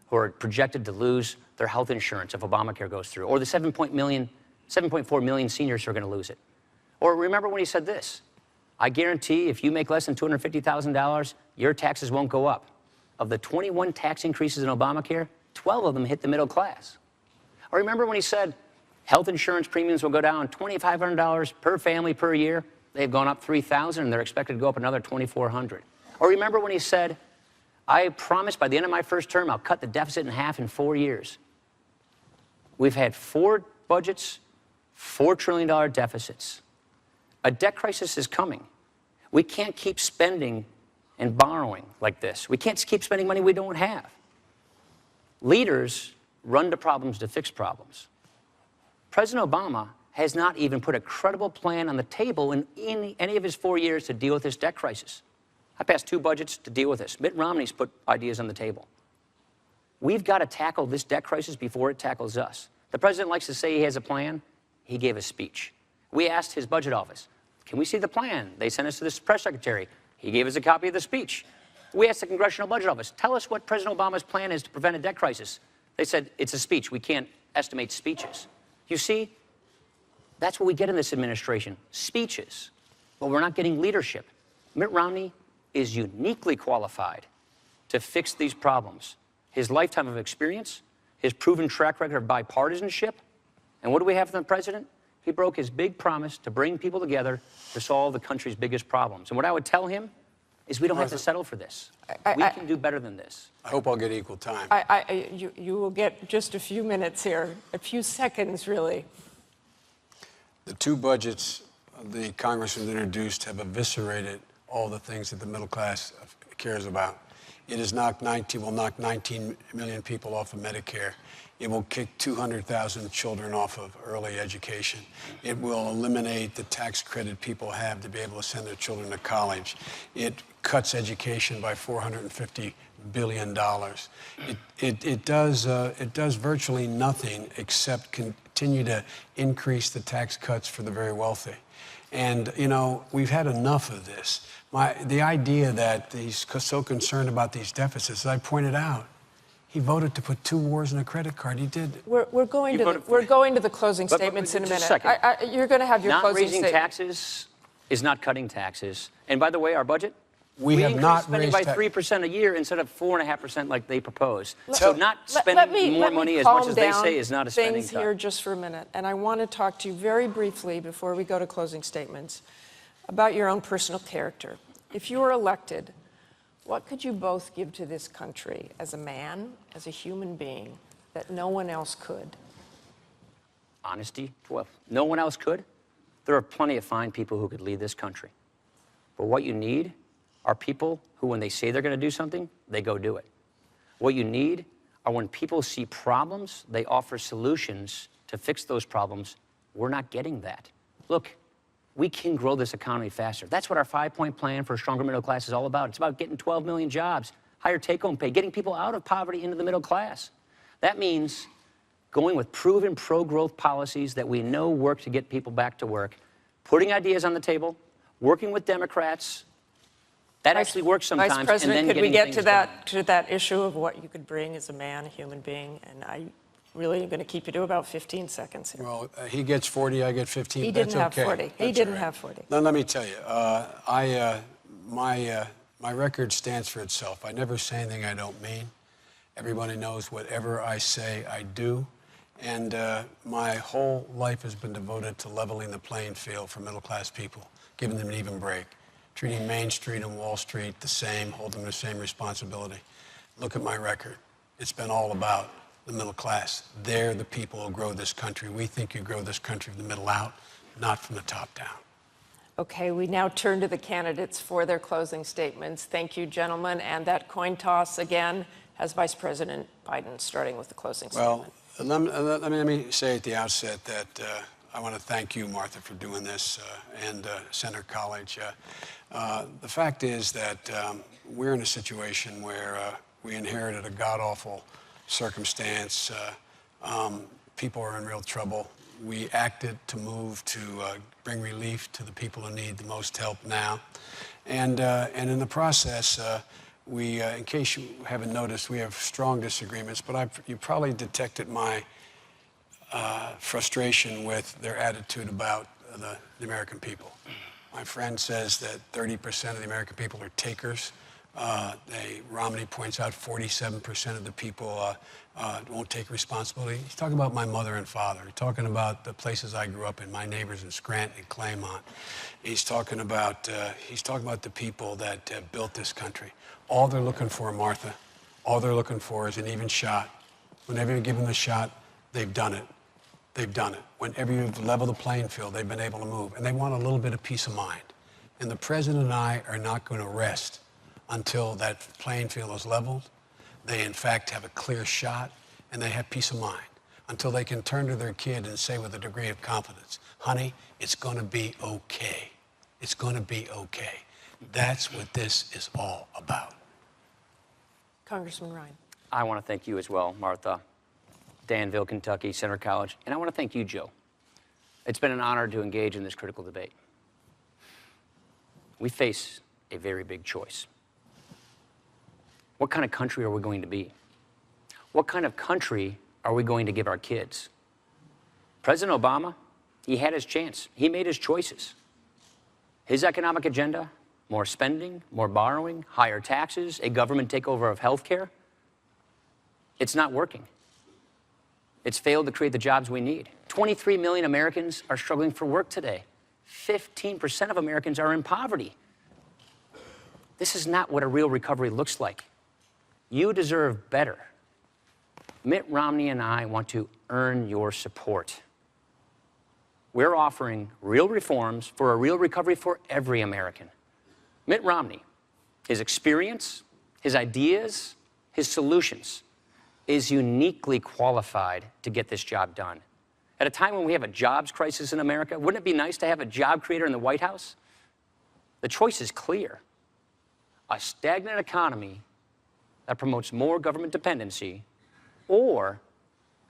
who are projected to lose their health insurance if Obamacare goes through, or the 7.4 million seniors who are going to lose it. Or remember when he said this, I guarantee if you make less than $250,000, your taxes won't go up. Of the 21 tax increases in Obamacare, 12 of them hit the middle class. Or remember when he said health insurance premiums will go down $2,500 per family per year? They've gone up $3,000 and they're expected to go up another $2,400. Or remember when he said, I promise by the end of my first term, I'll cut the deficit in half in 4 years. We've had 4 budgets, $4 trillion deficits. A debt crisis is coming. We can't keep spending and borrowing like this. We can't keep spending money we don't have. Leaders run to problems to fix problems. President Obama has not even put a credible plan on the table in any of his 4 years to deal with this debt crisis. I passed 2 budgets to deal with this. Mitt Romney's put ideas on the table. We've got to tackle this debt crisis before it tackles us. The president likes to say he has a plan. He gave a speech. We asked his budget office, can we see the plan? They sent us to the press secretary. He gave us a copy of the speech. We asked the Congressional Budget Office, tell us what President Obama's plan is to prevent a debt crisis. They said, it's a speech. We can't estimate speeches. You see, that's what we get in this administration, speeches. but we're not getting leadership. Mitt Romney is uniquely qualified to fix these problems. His lifetime of experience, his proven track record of bipartisanship, and what do we have from the president? He broke his big promise to bring people together to solve the country's biggest problems. And what I would tell him is we don't have to settle for this. We can do better than this. I hope I'll get equal time. You will get just a few minutes here, a few seconds, really. The two budgets the Congressman introduced have eviscerated all the things that the middle class cares about. It has will knock 19 million people off of Medicare. It will kick 200,000 children off of early education. It will eliminate the tax credit people have to be able to send their children to college. It cuts education by $450 billion. It does virtually nothing except continue to increase the tax cuts for the very wealthy. And, you know, we've had enough of this. The idea that he's so concerned about these deficits, as I pointed out, he voted to put 2 wars in a credit card. He did. We're going to the closing statements in a minute. You're going to have your closing statement. Not raising taxes is not cutting taxes. And by the way, our budget, we have not spending by 3% a year instead of 4.5% like they propose. So not spending more money as much as they say is not a spending cut. Things here just for a minute, and I want to talk to you very briefly before we go to closing statements about your own personal character. If you were elected, what could you both give to this country as a man, as a human being, that no one else could? Honesty. Well, no one else could. There are plenty of fine people who could lead this country. But what you need are people who, when they say they're going to do something, they go do it. What you need are when people see problems, they offer solutions to fix those problems. We're not getting that. Look, we can grow this economy faster. That's what our 5-point plan for a stronger middle class is all about. It's about getting 12 million jobs, higher take-home pay, getting people out of poverty into the middle class. That means going with proven pro-growth policies that we know work to get people back to work, putting ideas on the table, working with Democrats. That actually works sometimes. Vice President, and then could we get to done. that issue of what you could bring as a man, a human being? And I really am going to keep you to about 15 seconds here. Well, he gets 40, I get 15. He That's didn't have okay. 40. He didn't have 40. Now, let me tell you, my record stands for itself. I never say anything I don't mean. Everybody knows whatever I say, I do. And my whole life has been devoted to leveling the playing field for middle-class people, giving them an even break, treating Main Street and Wall Street the same, holding them the same responsibility. Look at my record. It's been all about the middle class. They're the people who grow this country. We think you grow this country from the middle out, not from the top down. Okay, we now turn to the candidates for their closing statements. Thank you, gentlemen. And that coin toss, again, has Vice President Biden starting with the closing statement. Well, let me say at the outset that I want to thank you, Martha, for doing this, and Senator College. The fact is that we're in a situation where we inherited a god-awful circumstance. People are in real trouble. We acted to move to bring relief to the people who need the most help now. And in the process, we, in case you haven't noticed, we have strong disagreements, but you probably detected my frustration with their attitude about the American people. My friend says that 30% of the American people are takers. Romney points out 47% of the people won't take responsibility. He's talking about my mother and father. He's talking about the places I grew up in, my neighbors in Scranton and Claymont. He's talking about the people that built this country. All they're looking for, Martha, all they're looking for is an even shot. Whenever you give them a shot, they've done it. They've done it. Whenever you've leveled the playing field, they've been able to move. And they want a little bit of peace of mind. And the president and I are not going to rest until that playing field is leveled. They, in fact, have a clear shot, and they have peace of mind. Until they can turn to their kid and say with a degree of confidence, honey, it's going to be okay. It's going to be okay. That's what this is all about. Congressman Ryan. I want to thank you as well, Martha, Danville, Kentucky, Senator College, and I want to thank you, Joe. It's been an honor to engage in this critical debate. We face a very big choice. What kind of country are we going to be? What kind of country are we going to give our kids? President Obama, he had his chance. He made his choices. His economic agenda, more spending, more borrowing, higher taxes, a government takeover of health care, it's not working. It's failed to create the jobs we need. 23 million Americans are struggling for work today. 15% of Americans are in poverty. This is not what a real recovery looks like. You deserve better. Mitt Romney and I want to earn your support. We're offering real reforms for a real recovery for every American. Mitt Romney, his experience, his ideas, his solutions, is uniquely qualified to get this job done. At a time when we have a jobs crisis in America, wouldn't it be nice to have a job creator in the White House? The choice is clear. A stagnant economy that promotes more government dependency, or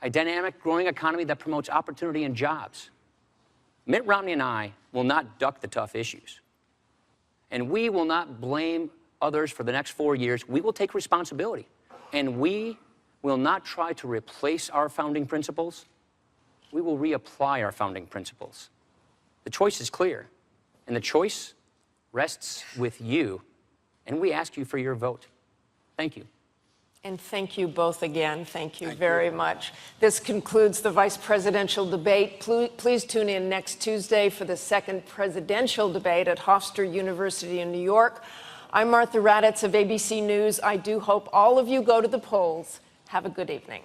a dynamic, growing economy that promotes opportunity and jobs. Mitt Romney and I will not duck the tough issues. And we will not blame others for the next 4 years. We will take responsibility. And we will not try to replace our founding principles. We will reapply our founding principles. The choice is clear, and the choice rests with you. And we ask you for your vote. Thank you. And thank you both again. Thank you very much. This concludes the vice presidential debate. Please tune in next Tuesday for the second presidential debate at Hofstra University in New York. I'm Martha Raddatz of ABC News. I do hope all of you go to the polls. Have a good evening.